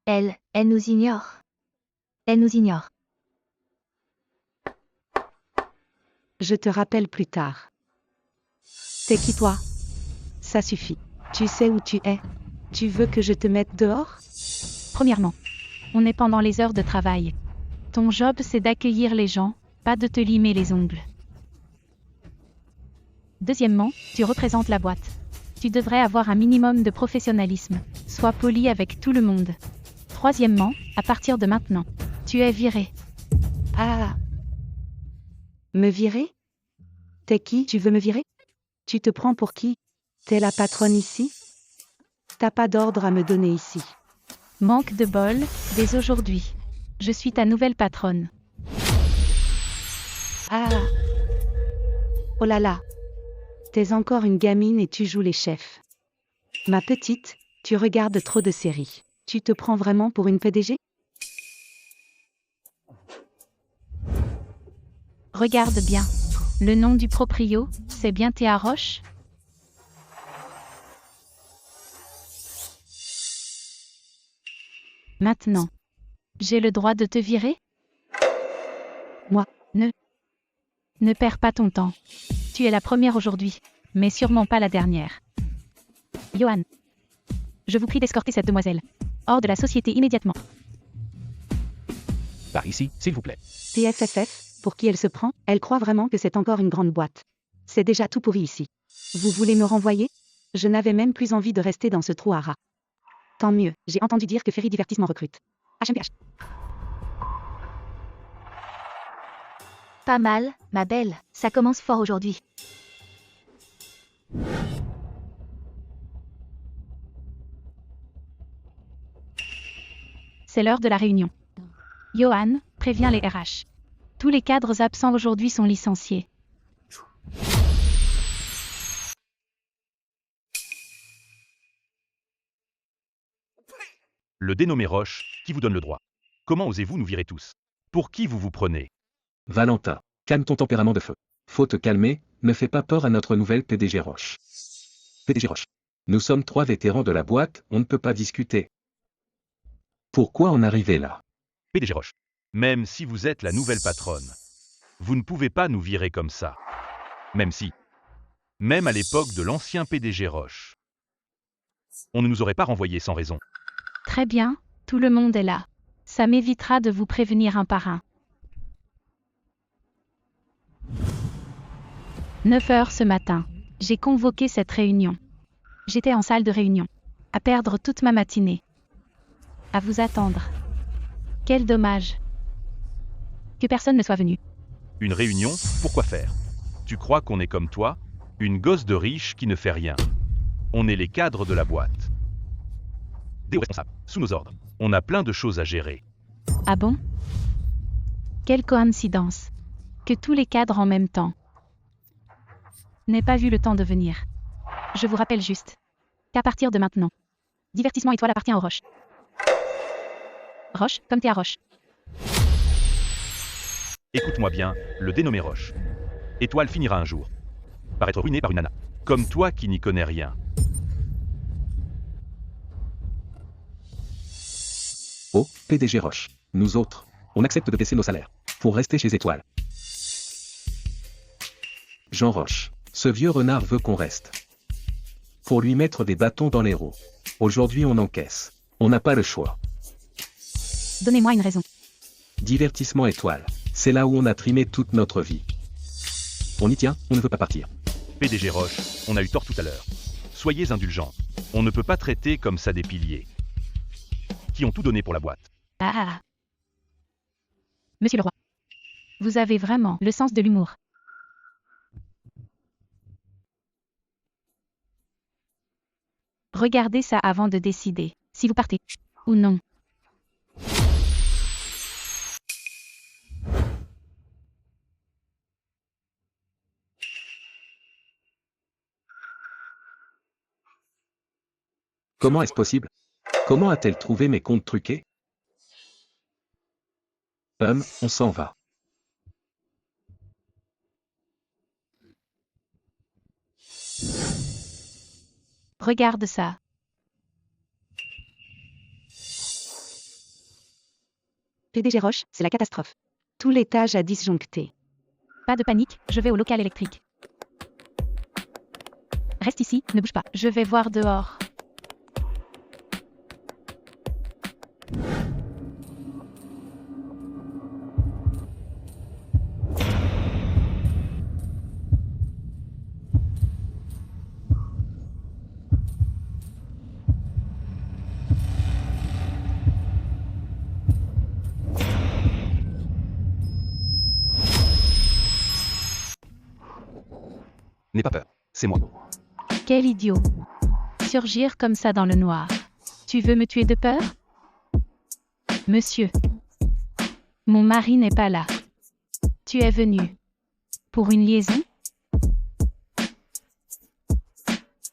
[SPEAKER 1] Elle nous ignore. Elle nous ignore.
[SPEAKER 11] Je te rappelle plus tard. T'es qui toi? Ça suffit. Tu sais où tu es? Tu veux que je te mette dehors?
[SPEAKER 2] Premièrement, on est pendant les heures de travail. Ton job, c'est d'accueillir les gens, pas de te limer les ongles. Deuxièmement, tu représentes la boîte. Tu devrais avoir un minimum de professionnalisme. Sois poli avec tout le monde. Troisièmement, à partir de maintenant, tu es viré.
[SPEAKER 11] Ah! Me virer? T'es qui? Tu veux me virer? Tu te prends pour qui? T'es la patronne ici? T'as pas d'ordre à me donner ici.
[SPEAKER 2] Manque de bol, dès aujourd'hui. Je suis ta nouvelle patronne.
[SPEAKER 11] Ah! Oh là là! T'es encore une gamine et tu joues les chefs. Ma petite, tu regardes trop de séries. Tu te prends vraiment pour une PDG?
[SPEAKER 2] Regarde bien. Le nom du proprio, c'est bien Théa Roche? Maintenant, j'ai le droit de te virer?
[SPEAKER 11] Moi?
[SPEAKER 2] Ne perds pas ton temps. Tu es la première aujourd'hui, mais sûrement pas la dernière. Johan, je vous prie d'escorter cette demoiselle hors de la société immédiatement.
[SPEAKER 6] Par ici, s'il vous plaît.
[SPEAKER 11] TFFF, pour qui elle se prend? Elle croit vraiment que c'est encore une grande boîte. C'est déjà tout pourri ici. Vous voulez me renvoyer? Je n'avais même plus envie de rester dans ce trou à rats. Tant mieux, j'ai entendu dire que Ferry Divertissement recrute. HMPH.
[SPEAKER 1] Pas mal, ma belle, ça commence fort aujourd'hui.
[SPEAKER 2] C'est l'heure de la réunion. Johan, préviens les RH. Tous les cadres absents aujourd'hui sont licenciés.
[SPEAKER 5] Le dénommé Roche, qui vous donne le droit. Comment osez-vous nous virer tous? Pour qui vous vous prenez?
[SPEAKER 9] Valentin, calme ton tempérament de feu. Faut te calmer, ne fais pas peur à notre nouvelle PDG Roche. PDG Roche. Nous sommes 3 vétérans de la boîte, on ne peut pas discuter. Pourquoi en arriver là?
[SPEAKER 5] PDG Roche. Même si vous êtes la nouvelle patronne, vous ne pouvez pas nous virer comme ça. Même si. Même à l'époque de l'ancien PDG Roche, on ne nous aurait pas renvoyés sans raison.
[SPEAKER 2] Très bien, tout le monde est là. Ça m'évitera de vous prévenir un par un. 9 heures ce matin. J'ai convoqué cette réunion. J'étais en salle de réunion. À perdre toute ma matinée. À vous attendre. Quel dommage. Que personne ne soit venu.
[SPEAKER 5] Une réunion, pourquoi faire? Tu crois qu'on est comme toi? Une gosse de riche qui ne fait rien. On est les cadres de la boîte. Des hauts responsables, sous nos ordres. On a plein de choses à gérer.
[SPEAKER 2] Ah bon? Quelle coïncidence. Que tous les cadres en même temps. N'ai pas vu le temps de venir. Je vous rappelle juste qu'à partir de maintenant, Divertissement Étoile appartient aux Roche. Roche, comme Théa Roche.
[SPEAKER 5] Écoute-moi bien, le dénommé Roche. Étoile finira un jour par être ruiné par une nana. Comme toi qui n'y connais rien.
[SPEAKER 9] Oh, PDG Roche. Nous autres, on accepte de baisser nos salaires pour rester chez Étoile. Jean Roche. Ce vieux renard veut qu'on reste. Pour lui mettre des bâtons dans les roues. Aujourd'hui on encaisse. On n'a pas le choix.
[SPEAKER 2] Donnez-moi une raison.
[SPEAKER 9] Divertissement Étoile. C'est là où on a trimé toute notre vie. On y tient, on ne veut pas partir.
[SPEAKER 5] PDG Roche, on a eu tort tout à l'heure. Soyez indulgents. On ne peut pas traiter comme ça des piliers qui ont tout donné pour la boîte.
[SPEAKER 2] Ah. Monsieur le roi. Vous avez vraiment le sens de l'humour. Regardez ça avant de décider si vous partez ou non.
[SPEAKER 9] Comment est-ce possible? Comment a-t-elle trouvé mes comptes truqués? On s'en va.
[SPEAKER 2] Regarde ça.
[SPEAKER 11] PDG Roche, c'est la catastrophe. Tout l'étage a disjoncté.
[SPEAKER 2] Pas de panique, je vais au local électrique. Reste ici, ne bouge pas. Je vais voir dehors.
[SPEAKER 3] N'aie pas peur, c'est moi.
[SPEAKER 2] Quel idiot. Surgir comme ça dans le noir. Tu veux me tuer de peur? Monsieur. Mon mari n'est pas là. Tu es venu. Pour une liaison?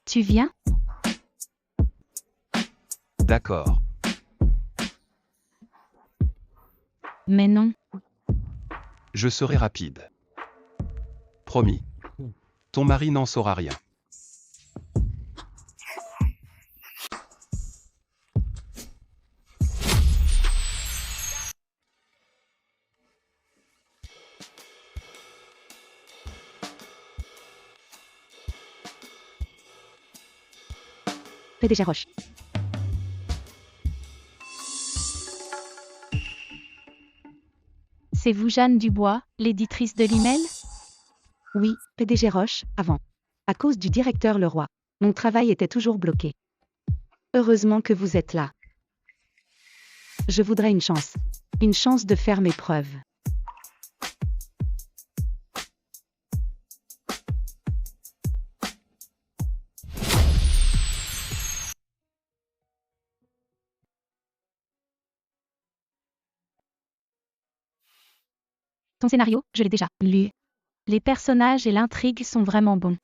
[SPEAKER 2] Tu viens?
[SPEAKER 3] D'accord.
[SPEAKER 2] Mais non.
[SPEAKER 3] Je serai rapide. Promis. Ton mari n'en saura rien.
[SPEAKER 11] PDG Roche.
[SPEAKER 2] C'est vous Jeanne Dubois, l'éditrice de l'email?
[SPEAKER 11] Oui, PDG Roche, avant. À cause du directeur Leroy. Mon travail était toujours bloqué. Heureusement que vous êtes là. Je voudrais une chance. Une chance de faire mes preuves.
[SPEAKER 2] Son scénario, je l'ai déjà lu. Les personnages et l'intrigue sont vraiment bons.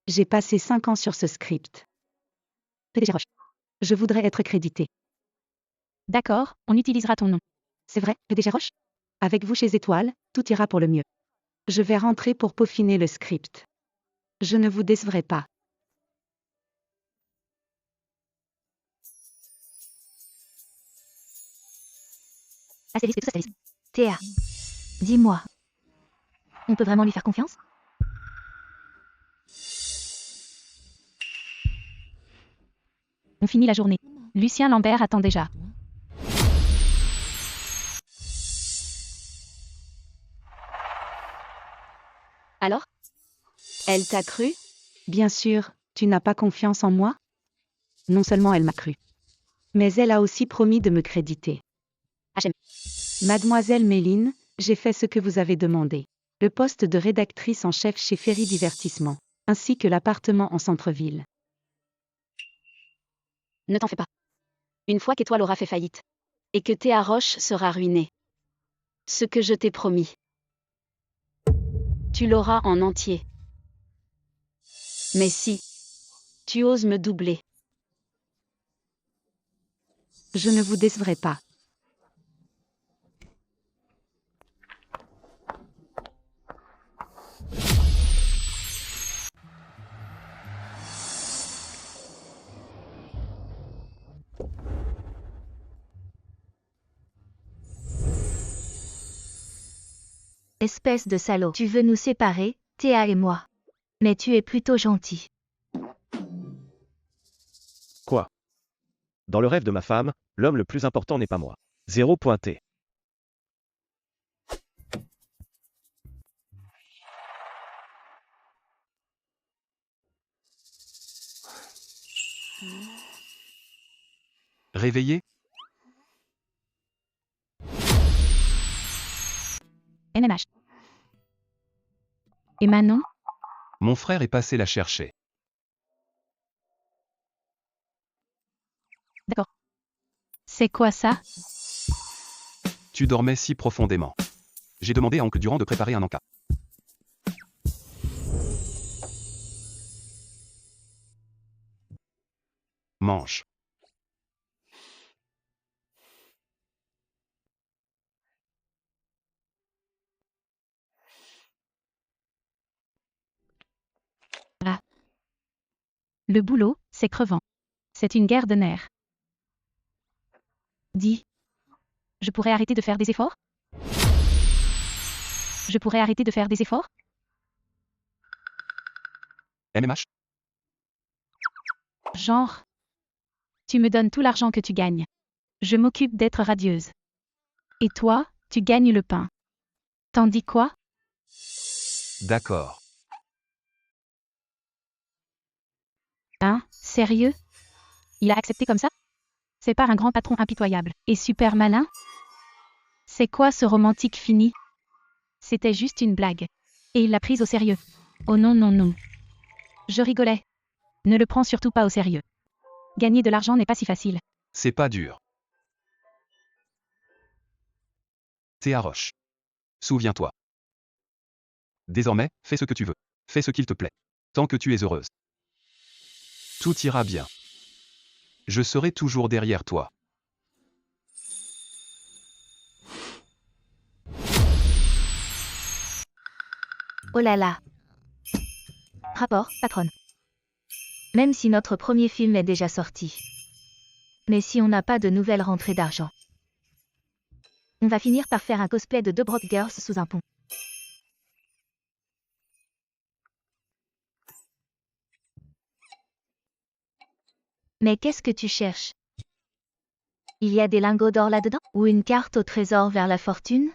[SPEAKER 11] J'ai passé 5 ans sur ce script. PDG Roche. Je voudrais être crédité.
[SPEAKER 2] D'accord, on utilisera ton nom.
[SPEAKER 11] C'est vrai, PDG Roche? Avec vous chez Étoile, tout ira pour le mieux. Je vais rentrer pour peaufiner le script. Je ne vous décevrai pas.
[SPEAKER 1] Ah, c'est risque, tout ça, c'est risque. Théa, dis-moi. On peut vraiment lui faire confiance?
[SPEAKER 2] On finit la journée. Lucien Lambert attend déjà.
[SPEAKER 7] Alors? Elle t'a cru?
[SPEAKER 11] Bien sûr, tu n'as pas confiance en moi? Non seulement elle m'a cru, mais elle a aussi promis de me créditer.
[SPEAKER 7] HM.
[SPEAKER 11] Mademoiselle Méline, j'ai fait ce que vous avez demandé. Le poste de rédactrice en chef chez Ferry Divertissement, ainsi que l'appartement en centre-ville.
[SPEAKER 7] Ne t'en fais pas. Une fois qu'Étoile aura fait faillite, et que Théa Roche sera ruinée. Ce que je t'ai promis. Tu l'auras en entier. Mais si tu oses me doubler,
[SPEAKER 11] je ne vous décevrai pas.
[SPEAKER 1] Espèce de salaud. Tu veux nous séparer, Théa et moi. Mais tu es plutôt gentil.
[SPEAKER 4] Quoi? Dans le rêve de ma femme, l'homme le plus important n'est pas moi. 0 pointé.
[SPEAKER 3] Réveillé?
[SPEAKER 2] NMH. Et Manon?
[SPEAKER 3] Mon frère est passé la chercher.
[SPEAKER 2] D'accord. C'est quoi ça?
[SPEAKER 3] Tu dormais si profondément. J'ai demandé à oncle Durand de préparer un encas. Mange.
[SPEAKER 2] Ah. Le boulot, c'est crevant. C'est une guerre de nerfs. Dis. Je pourrais arrêter de faire des efforts? Je pourrais arrêter de faire des efforts?
[SPEAKER 3] MMH?
[SPEAKER 2] Genre. Tu me donnes tout l'argent que tu gagnes. Je m'occupe d'être radieuse. Et toi, tu gagnes le pain. T'en dis quoi?
[SPEAKER 3] D'accord.
[SPEAKER 2] Hein? Sérieux? Il a accepté comme ça? C'est pas un grand patron impitoyable et super malin? C'est quoi ce romantique fini? C'était juste une blague. Et il l'a prise au sérieux. Oh non, non, non. Je rigolais. Ne le prends surtout pas au sérieux. Gagner de l'argent n'est pas si facile.
[SPEAKER 3] C'est pas dur. Théa Roche. Souviens-toi. Désormais, fais ce que tu veux. Fais ce qu'il te plaît. Tant que tu es heureuse. Tout ira bien. Je serai toujours derrière toi.
[SPEAKER 1] Oh là là. Rapport, patronne. Même si notre premier film est déjà sorti. Mais si on n'a pas de nouvelles rentrées d'argent. On va finir par faire un cosplay de 2 Broke Girls sous un pont. Mais qu'est-ce que tu cherches? Il y a des lingots d'or là-dedans? Ou une carte au trésor vers la fortune?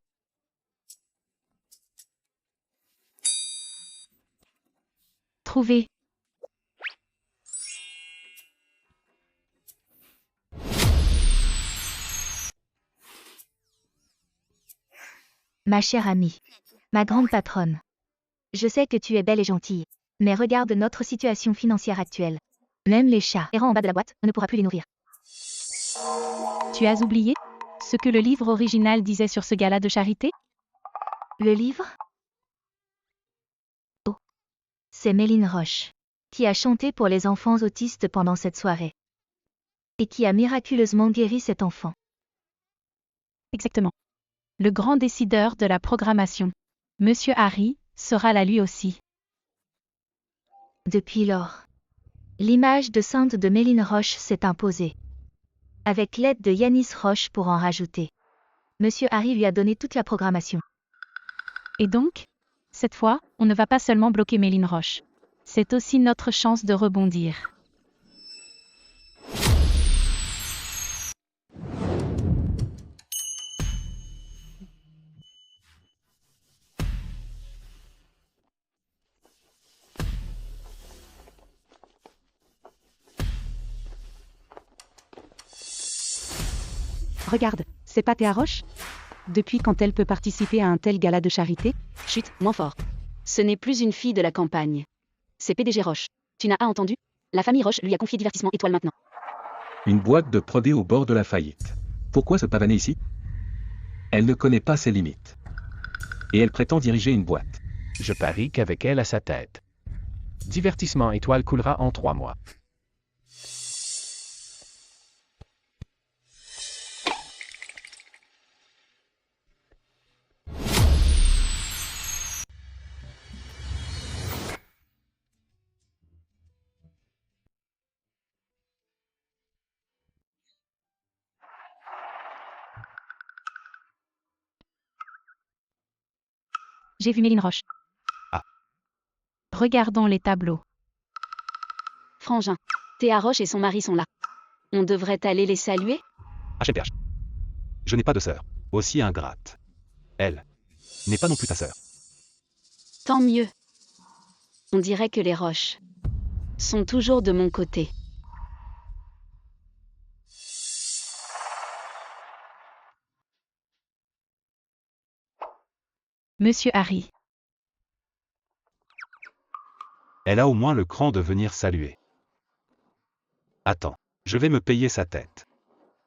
[SPEAKER 2] Trouvé.
[SPEAKER 1] Ma chère amie. Ma grande patronne. Je sais que tu es belle et gentille. Mais regarde notre situation financière actuelle. Même les chats errant en bas de la boîte, on ne pourra plus les nourrir.
[SPEAKER 2] Tu as oublié ce que le livre original disait sur ce gala de charité?
[SPEAKER 1] Le livre? Oh. C'est Méline Roche, qui a chanté pour les enfants autistes pendant cette soirée. Et qui a miraculeusement guéri cet enfant.
[SPEAKER 2] Exactement. Le grand décideur de la programmation, Monsieur Harry, sera là lui aussi.
[SPEAKER 1] Depuis lors, l'image de sainte de Méline Roche s'est imposée. Avec l'aide de Yanis Roche pour en rajouter. Monsieur Harry lui a donné toute la programmation.
[SPEAKER 2] Et donc, cette fois, on ne va pas seulement bloquer Méline Roche. C'est aussi notre chance de rebondir.
[SPEAKER 11] Regarde, c'est pas Théa Roche? Depuis quand elle peut participer à un tel gala de charité?
[SPEAKER 7] Chut, moins fort. Ce n'est plus une fille de la campagne. C'est PDG Roche. Tu n'as pas entendu? La famille Roche lui a confié Divertissement Étoile maintenant.
[SPEAKER 9] Une boîte de prodé au bord de la faillite. Pourquoi se pavaner ici? Elle ne connaît pas ses limites. Et elle prétend diriger une boîte.
[SPEAKER 6] Je parie qu'avec elle à sa tête, Divertissement Étoile coulera en 3 mois.
[SPEAKER 2] J'ai vu Méline Roche.
[SPEAKER 3] Ah.
[SPEAKER 2] Regardons les tableaux.
[SPEAKER 7] Frangin, Théa Roche et son mari sont là. On devrait aller les saluer?
[SPEAKER 3] HMPH. Je n'ai pas de sœur, aussi ingrate. Elle n'est pas non plus ta sœur.
[SPEAKER 7] Tant mieux. On dirait que les Roches sont toujours de mon côté.
[SPEAKER 2] Monsieur Harry.
[SPEAKER 3] Elle a au moins le cran de venir saluer. Attends, je vais me payer sa tête.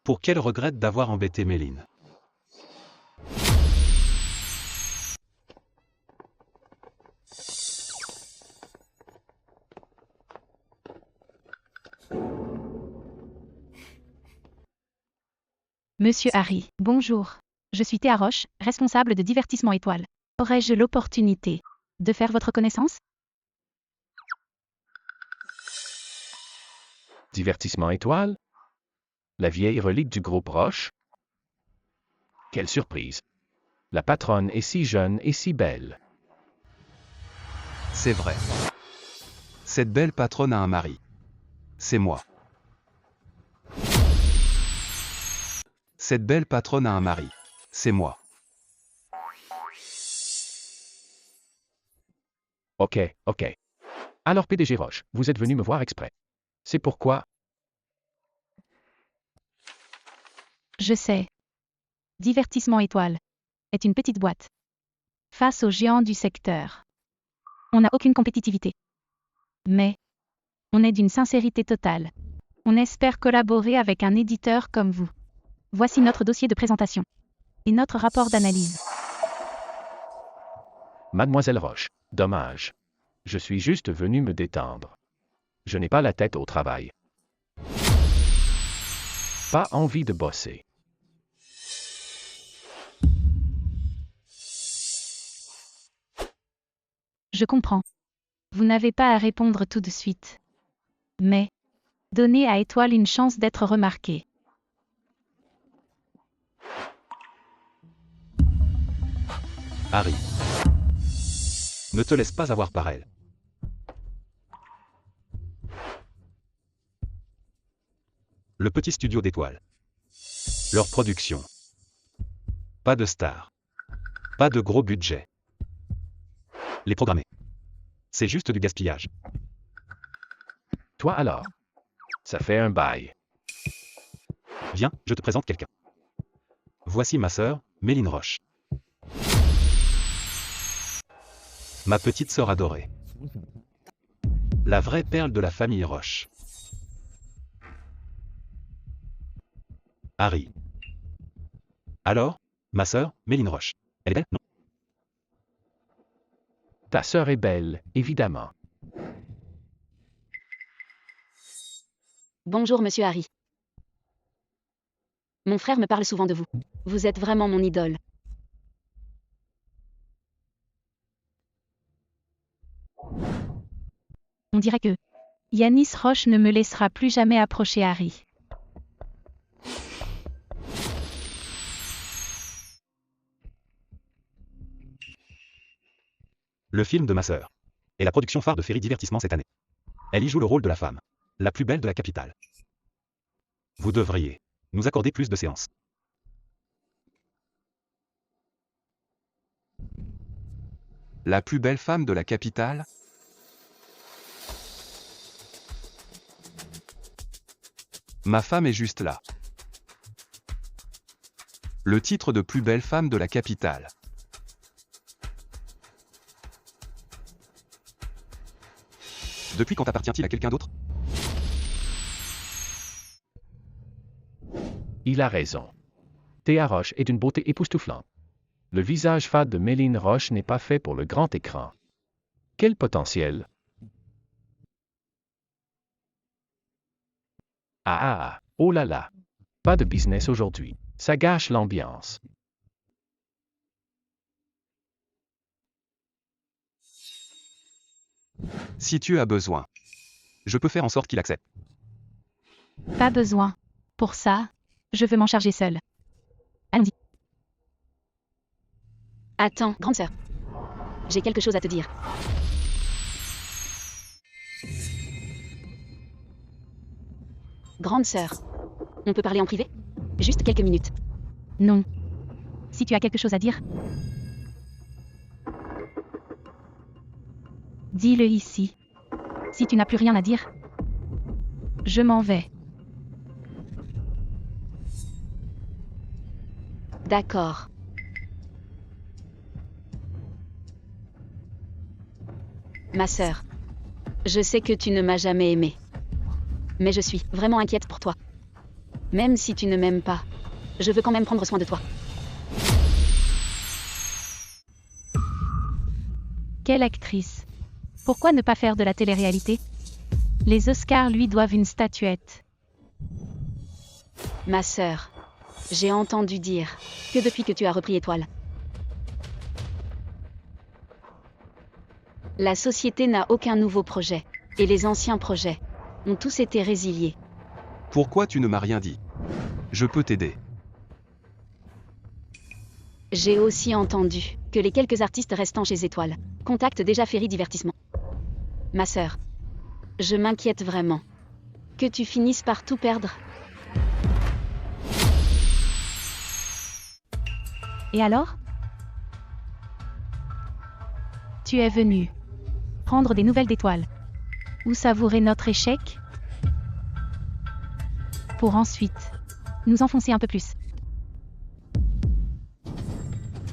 [SPEAKER 3] Pour qu'elle regrette d'avoir embêté Méline.
[SPEAKER 2] Monsieur Harry, bonjour. Je suis Théa Roche, responsable de Divertissement Étoile. Aurais-je l'opportunité de faire votre connaissance?
[SPEAKER 6] Divertissement Étoile? La vieille relique du groupe Roche? Quelle surprise! La patronne est si jeune et si belle.
[SPEAKER 3] C'est vrai. Cette belle patronne a un mari. C'est moi. Cette belle patronne a un mari. C'est moi.
[SPEAKER 6] Ok. Alors PDG Roche, vous êtes venu me voir exprès. C'est pourquoi?
[SPEAKER 2] Je sais. Divertissement Étoile est une petite boîte. Face aux géants du secteur. On n'a aucune compétitivité. Mais on est d'une sincérité totale. On espère collaborer avec un éditeur comme vous. Voici notre dossier de présentation. Et notre rapport d'analyse.
[SPEAKER 6] Mademoiselle Roche, dommage. Je suis juste venu me détendre. Je n'ai pas la tête au travail. Pas envie de bosser.
[SPEAKER 2] Je comprends. Vous n'avez pas à répondre tout de suite. Mais donnez à Étoile une chance d'être remarquée.
[SPEAKER 3] Harry. Ne te laisse pas avoir par elle. Le petit studio d'étoiles. Leur production. Pas de stars. Pas de gros budget. Les programmer. C'est juste du gaspillage.
[SPEAKER 6] Toi alors? Ça fait un bail.
[SPEAKER 3] Viens, je te présente quelqu'un. Voici ma sœur, Méline Roche. Ma petite sœur adorée. La vraie perle de la famille Roche. Harry. Alors, ma sœur, Méline Roche. Elle est belle, non?
[SPEAKER 6] Ta sœur est belle, évidemment.
[SPEAKER 7] Bonjour, monsieur Harry. Mon frère me parle souvent de vous. Vous êtes vraiment mon idole.
[SPEAKER 2] On dirait que Yanis Roche ne me laissera plus jamais approcher Harry.
[SPEAKER 3] Le film de ma sœur est la production phare de Ferry Divertissement cette année. Elle y joue le rôle de la femme la plus belle de la capitale. Vous devriez nous accorder plus de séances. La plus belle femme de la capitale? Ma femme est juste là. Le titre de plus belle femme de la capitale. Depuis quand appartient-il à quelqu'un d'autre?
[SPEAKER 6] Il a raison. Théa Roche est d'une beauté époustouflante. Le visage fade de Méline Roche n'est pas fait pour le grand écran. Quel potentiel! Oh là là! Pas de business aujourd'hui. Ça gâche l'ambiance.
[SPEAKER 3] Si tu as besoin, je peux faire en sorte qu'il accepte.
[SPEAKER 2] Pas besoin. Pour ça, je veux m'en charger seule. Allons-y.
[SPEAKER 7] Attends, grande sœur. J'ai quelque chose à te dire. Grande sœur. On peut parler en privé? Juste quelques minutes.
[SPEAKER 2] Non. Si tu as quelque chose à dire, dis-le ici. Si tu n'as plus rien à dire, je m'en vais.
[SPEAKER 7] D'accord. Ma sœur. Je sais que tu ne m'as jamais aimée. Mais je suis vraiment inquiète pour toi. Même si tu ne m'aimes pas, je veux quand même prendre soin de toi.
[SPEAKER 2] Quelle actrice! Pourquoi ne pas faire de la télé-réalité? Les Oscars lui doivent une statuette.
[SPEAKER 7] Ma sœur, j'ai entendu dire que depuis que tu as repris Étoile, la société n'a aucun nouveau projet, et les anciens projets ont tous été résiliés.
[SPEAKER 3] Pourquoi tu ne m'as rien dit? Je peux t'aider.
[SPEAKER 7] J'ai aussi entendu que les quelques artistes restant chez Étoile contactent déjà Ferry Divertissement. Ma sœur, je m'inquiète vraiment que tu finisses par tout perdre.
[SPEAKER 2] Et alors? Tu es venu prendre des nouvelles d'Étoile ou savourer notre échec pour ensuite nous enfoncer un peu plus.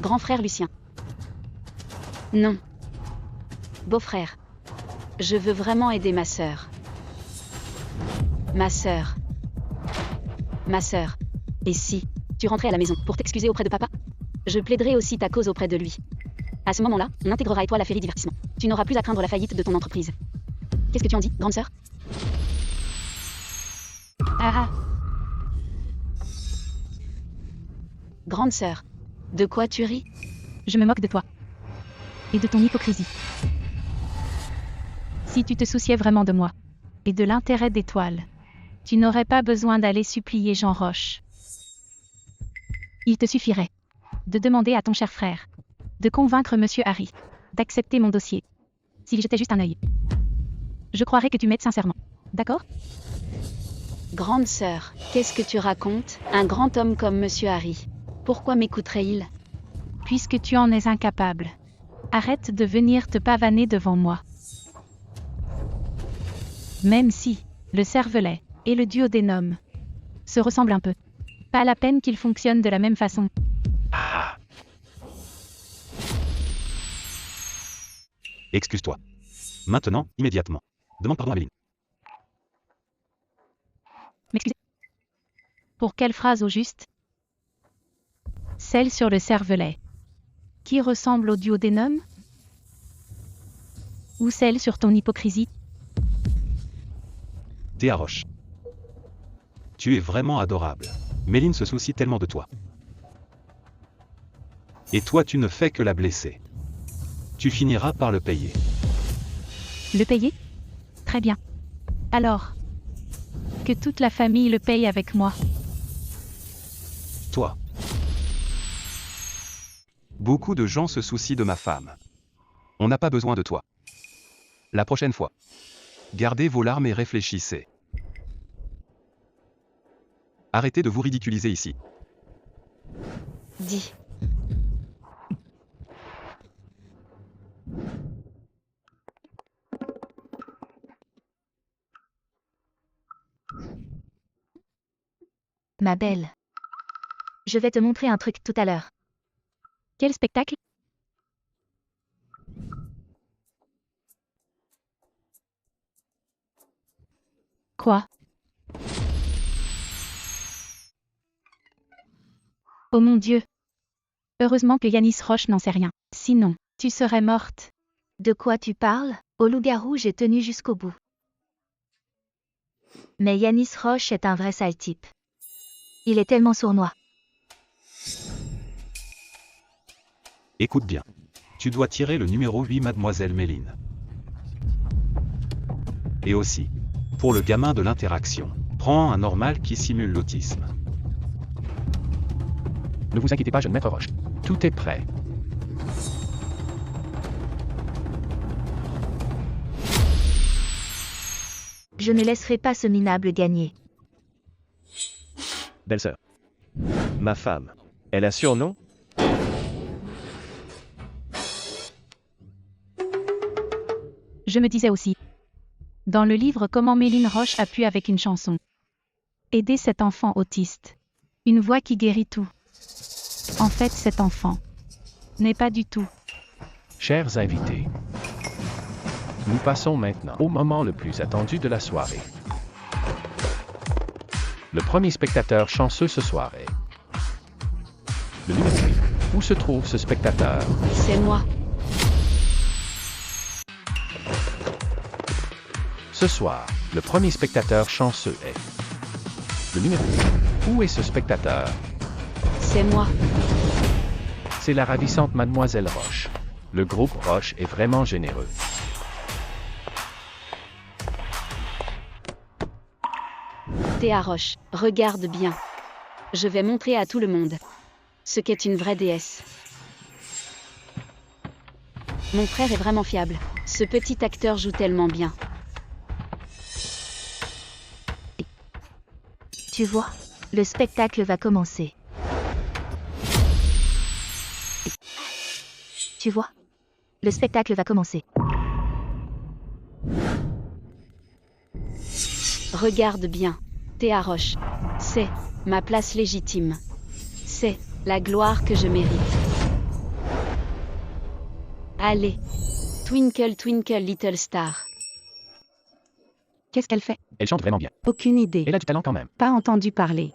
[SPEAKER 7] Grand frère Lucien. Non. Beau-frère. Je veux vraiment aider ma sœur. Ma sœur. Ma sœur. Et si tu rentrais à la maison pour t'excuser auprès de papa? Je plaiderai aussi ta cause auprès de lui. À ce moment-là, on intégrera Étoile à Ferry Divertissement. Tu n'auras plus à craindre la faillite de ton entreprise. Qu'est-ce que tu en dis, grande sœur?
[SPEAKER 2] Ah!
[SPEAKER 7] Grande sœur. De quoi tu ris?
[SPEAKER 2] Je me moque de toi. Et de ton hypocrisie. Si tu te souciais vraiment de moi, et de l'intérêt d'Étoile, tu n'aurais pas besoin d'aller supplier Jean Roche. Il te suffirait de demander à ton cher frère, de convaincre Monsieur Harry, d'accepter mon dossier. S'il jetait juste un œil, je croirais que tu m'aides sincèrement. D'accord?
[SPEAKER 7] Grande sœur, qu'est-ce que tu racontes? Un grand homme comme Monsieur Harry. Pourquoi m'écouterait-il?
[SPEAKER 2] Puisque tu en es incapable. Arrête de venir te pavaner devant moi. Même si le cervelet et le duodénum se ressemblent un peu. Pas la peine qu'ils fonctionnent de la même façon.
[SPEAKER 3] Excuse-toi. Maintenant, immédiatement. Demande pardon à Méline.
[SPEAKER 2] M'excuser. Pour quelle phrase au juste? Celle sur le cervelet. Qui ressemble au duodénum? Ou celle sur ton hypocrisie?
[SPEAKER 3] Théa Roche. Tu es vraiment adorable. Méline se soucie tellement de toi. Et toi tu ne fais que la blesser. Tu finiras par le payer.
[SPEAKER 2] Le payer? Très bien. Alors, que toute la famille le paye avec moi.
[SPEAKER 3] Toi. Beaucoup de gens se soucient de ma femme. On n'a pas besoin de toi. La prochaine fois. Gardez vos larmes et réfléchissez. Arrêtez de vous ridiculiser ici.
[SPEAKER 7] Dis.
[SPEAKER 1] Ma belle. Je vais te montrer un truc tout à l'heure.
[SPEAKER 2] Quel spectacle? Quoi? Oh mon Dieu! Heureusement que Yanis Roche n'en sait rien. Sinon, tu serais morte.
[SPEAKER 1] De quoi tu parles? Au loup-garou, j'ai tenu jusqu'au bout. Mais Yanis Roche est un vrai sale type. Il est tellement sournois.
[SPEAKER 3] Écoute bien. Tu dois tirer le numéro 8, mademoiselle Méline. Et aussi, pour le gamin de l'interaction, prends un normal qui simule l'autisme.
[SPEAKER 6] Ne vous inquiétez pas, jeune maître Roche. Tout est prêt.
[SPEAKER 1] Je ne laisserai pas ce minable gagner.
[SPEAKER 4] Belle-sœur. Ma femme. Elle a surnom?
[SPEAKER 2] Je me disais aussi. Dans le livre Comment Méline Roche a pu avec une chanson. Aider cet enfant autiste. Une voix qui guérit tout. En fait, cet enfant n'est pas du tout.
[SPEAKER 6] Chers invités, nous passons maintenant au moment le plus attendu de la soirée. Le premier spectateur chanceux ce soir est le numéro 8. Où se trouve ce spectateur?
[SPEAKER 7] C'est moi.
[SPEAKER 6] Ce soir, le premier spectateur chanceux est le numéro 8. Où est ce spectateur?
[SPEAKER 7] C'est moi.
[SPEAKER 6] C'est la ravissante mademoiselle Roche. Le groupe Roche est vraiment généreux.
[SPEAKER 7] Théa Roche, regarde bien. Je vais montrer à tout le monde ce qu'est une vraie déesse. Mon frère est vraiment fiable. Ce petit acteur joue tellement bien.
[SPEAKER 1] Tu vois, le spectacle va commencer. Tu vois, le spectacle va commencer.
[SPEAKER 7] Regarde bien. Théa Roche. C'est ma place légitime. C'est la gloire que je mérite. Allez. Twinkle, twinkle, little star.
[SPEAKER 11] Qu'est-ce qu'elle fait?
[SPEAKER 6] Elle chante vraiment bien.
[SPEAKER 11] Aucune idée.
[SPEAKER 6] Elle a du talent quand même.
[SPEAKER 11] Pas entendu parler.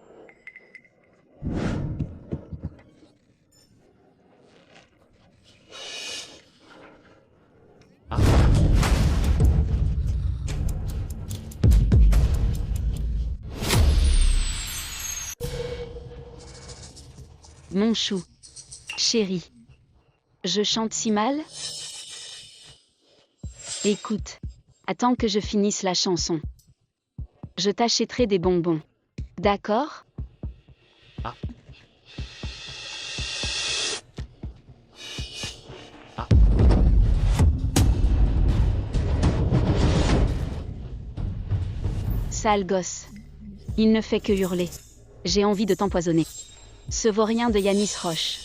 [SPEAKER 7] Mon chou. Chéri. Je chante si mal? Écoute. Attends que je finisse la chanson. Je t'achèterai des bonbons. D'accord?
[SPEAKER 6] Ah. Ah.
[SPEAKER 7] Sale gosse. Il ne fait que hurler. J'ai envie de t'empoisonner. Ce vaurien de Yanis Roche.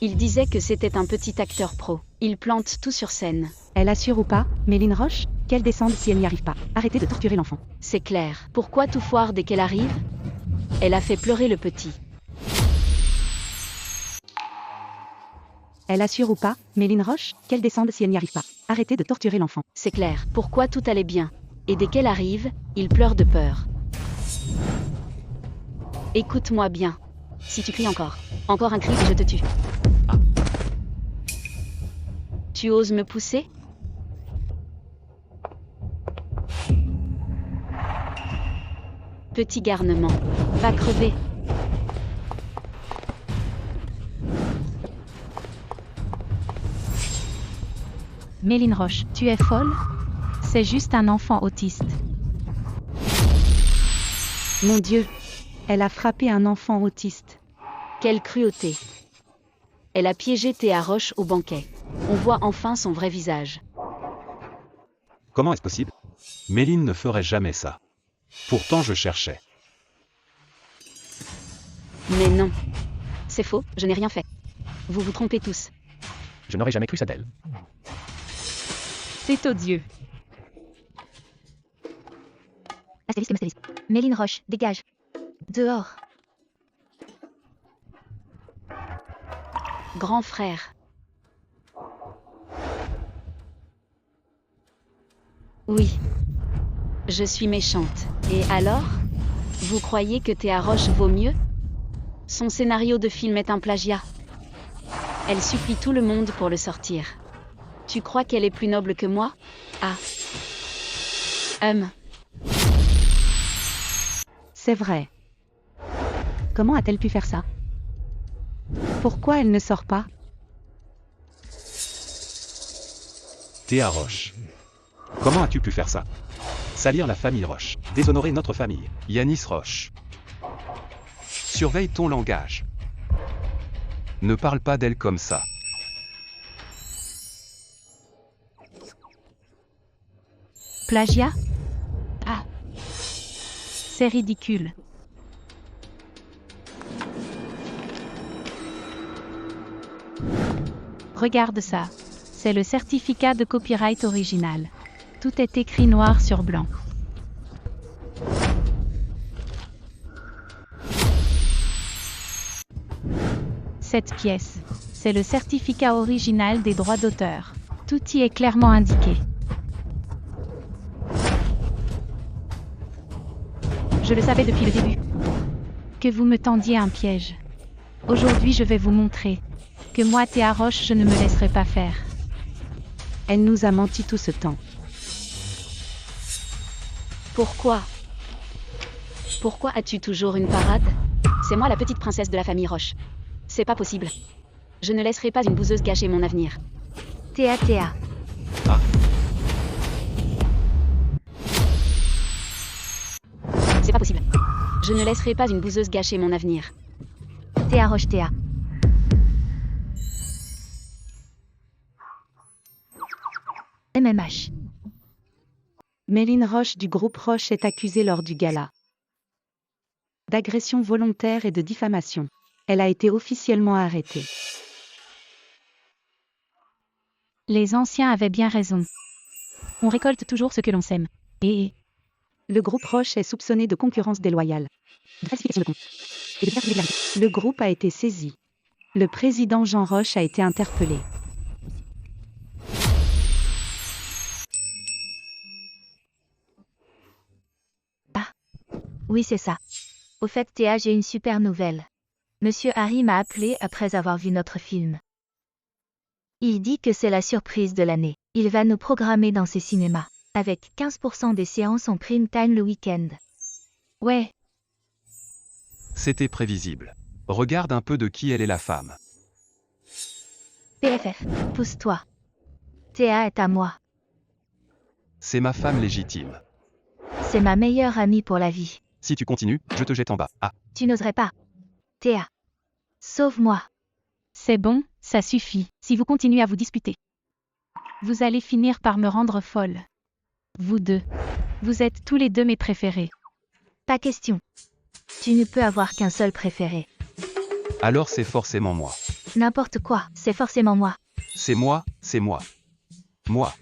[SPEAKER 7] Il disait que c'était un petit acteur pro. Il plante tout sur scène.
[SPEAKER 11] Elle assure ou pas, Méline Roche, qu'elle descende si elle n'y arrive pas. Arrêtez de torturer l'enfant.
[SPEAKER 7] C'est clair. Pourquoi tout foire dès qu'elle arrive? Elle a fait pleurer le petit.
[SPEAKER 11] Elle assure ou pas, Méline Roche, qu'elle descende si elle n'y arrive pas. Arrêtez de torturer l'enfant.
[SPEAKER 7] C'est clair. Pourquoi tout allait bien? Et dès qu'elle arrive, il pleure de peur. Écoute-moi bien. Si tu cries encore un cri et je te tue.
[SPEAKER 6] Ah.
[SPEAKER 7] Tu oses me pousser? Petit garnement. Va crever.
[SPEAKER 2] Méline Roche, tu es folle? C'est juste un enfant autiste.
[SPEAKER 11] Mon Dieu, elle a frappé un enfant autiste.
[SPEAKER 7] Quelle cruauté. Elle a piégé Théa Roche au banquet. On voit enfin son vrai visage.
[SPEAKER 3] Comment est-ce possible? Méline ne ferait jamais ça. Pourtant je cherchais.
[SPEAKER 7] Mais non. C'est faux, je n'ai rien fait. Vous vous trompez tous.
[SPEAKER 6] Je n'aurais jamais cru ça d'elle.
[SPEAKER 10] C'est odieux.
[SPEAKER 1] Astérisque. Méline Roche, dégage. Dehors.
[SPEAKER 7] Grand frère. Oui. Je suis méchante. Et alors? Vous croyez que Théa Roche vaut mieux? Son scénario de film est un plagiat. Elle supplie tout le monde pour le sortir. Tu crois qu'elle est plus noble que moi? Ah.
[SPEAKER 11] C'est vrai. Comment a-t-elle pu faire ça? Pourquoi elle ne sort pas?
[SPEAKER 3] Théa Roche. Comment as-tu pu faire ça? Salir la famille Roche. Déshonorer notre famille. Yanis Roche. Surveille ton langage. Ne parle pas d'elle comme ça.
[SPEAKER 2] Plagiat? Ah. C'est ridicule. Regarde ça. C'est le certificat de copyright original. Tout est écrit noir sur blanc. Cette pièce, c'est le certificat original des droits d'auteur. Tout y est clairement indiqué. Je le savais depuis le début. Que vous me tendiez un piège. Aujourd'hui, je vais vous montrer que moi, Théa Roche, je ne me laisserai pas faire.
[SPEAKER 11] Elle nous a menti tout ce temps.
[SPEAKER 7] Pourquoi? Pourquoi as-tu toujours une parade? C'est moi la petite princesse de la famille Roche. C'est pas possible. Je ne laisserai pas une bouseuse gâcher mon avenir.
[SPEAKER 1] Théa.
[SPEAKER 3] Ah.
[SPEAKER 7] C'est pas possible. Je ne laisserai pas une bouseuse gâcher mon avenir.
[SPEAKER 1] Théa Roche, Théa. MMH.
[SPEAKER 11] Méline Roche du groupe Roche est accusée lors du gala d'agression volontaire et de diffamation. Elle a été officiellement arrêtée.
[SPEAKER 2] Les anciens avaient bien raison. On récolte toujours ce que l'on sème. Et
[SPEAKER 11] le groupe Roche est soupçonné de concurrence déloyale. Le groupe a été saisi. Le président Jean Roche a été interpellé.
[SPEAKER 1] Oui, c'est ça. Au fait, Théa, j'ai une super nouvelle. Monsieur Harry m'a appelé après avoir vu notre film. Il dit que c'est la surprise de l'année. Il va nous programmer dans ses cinémas, avec 15% des séances en prime time le week-end. Ouais.
[SPEAKER 3] C'était prévisible. Regarde un peu de qui elle est la femme.
[SPEAKER 1] PFF, pousse-toi. Théa est à moi.
[SPEAKER 3] C'est ma femme légitime.
[SPEAKER 1] C'est ma meilleure amie pour la vie.
[SPEAKER 3] Si tu continues, je te jette en bas. Ah.
[SPEAKER 1] Tu n'oserais pas. Théa. Sauve-moi.
[SPEAKER 2] c'est bon, ça suffit. Si vous continuez à vous disputer, vous allez finir par me rendre folle. Vous deux. Vous êtes tous les deux mes préférés.
[SPEAKER 1] Pas question. Tu ne peux avoir qu'un seul préféré.
[SPEAKER 3] Alors c'est forcément moi.
[SPEAKER 1] N'importe quoi, c'est forcément moi.
[SPEAKER 3] C'est moi, c'est moi. Moi.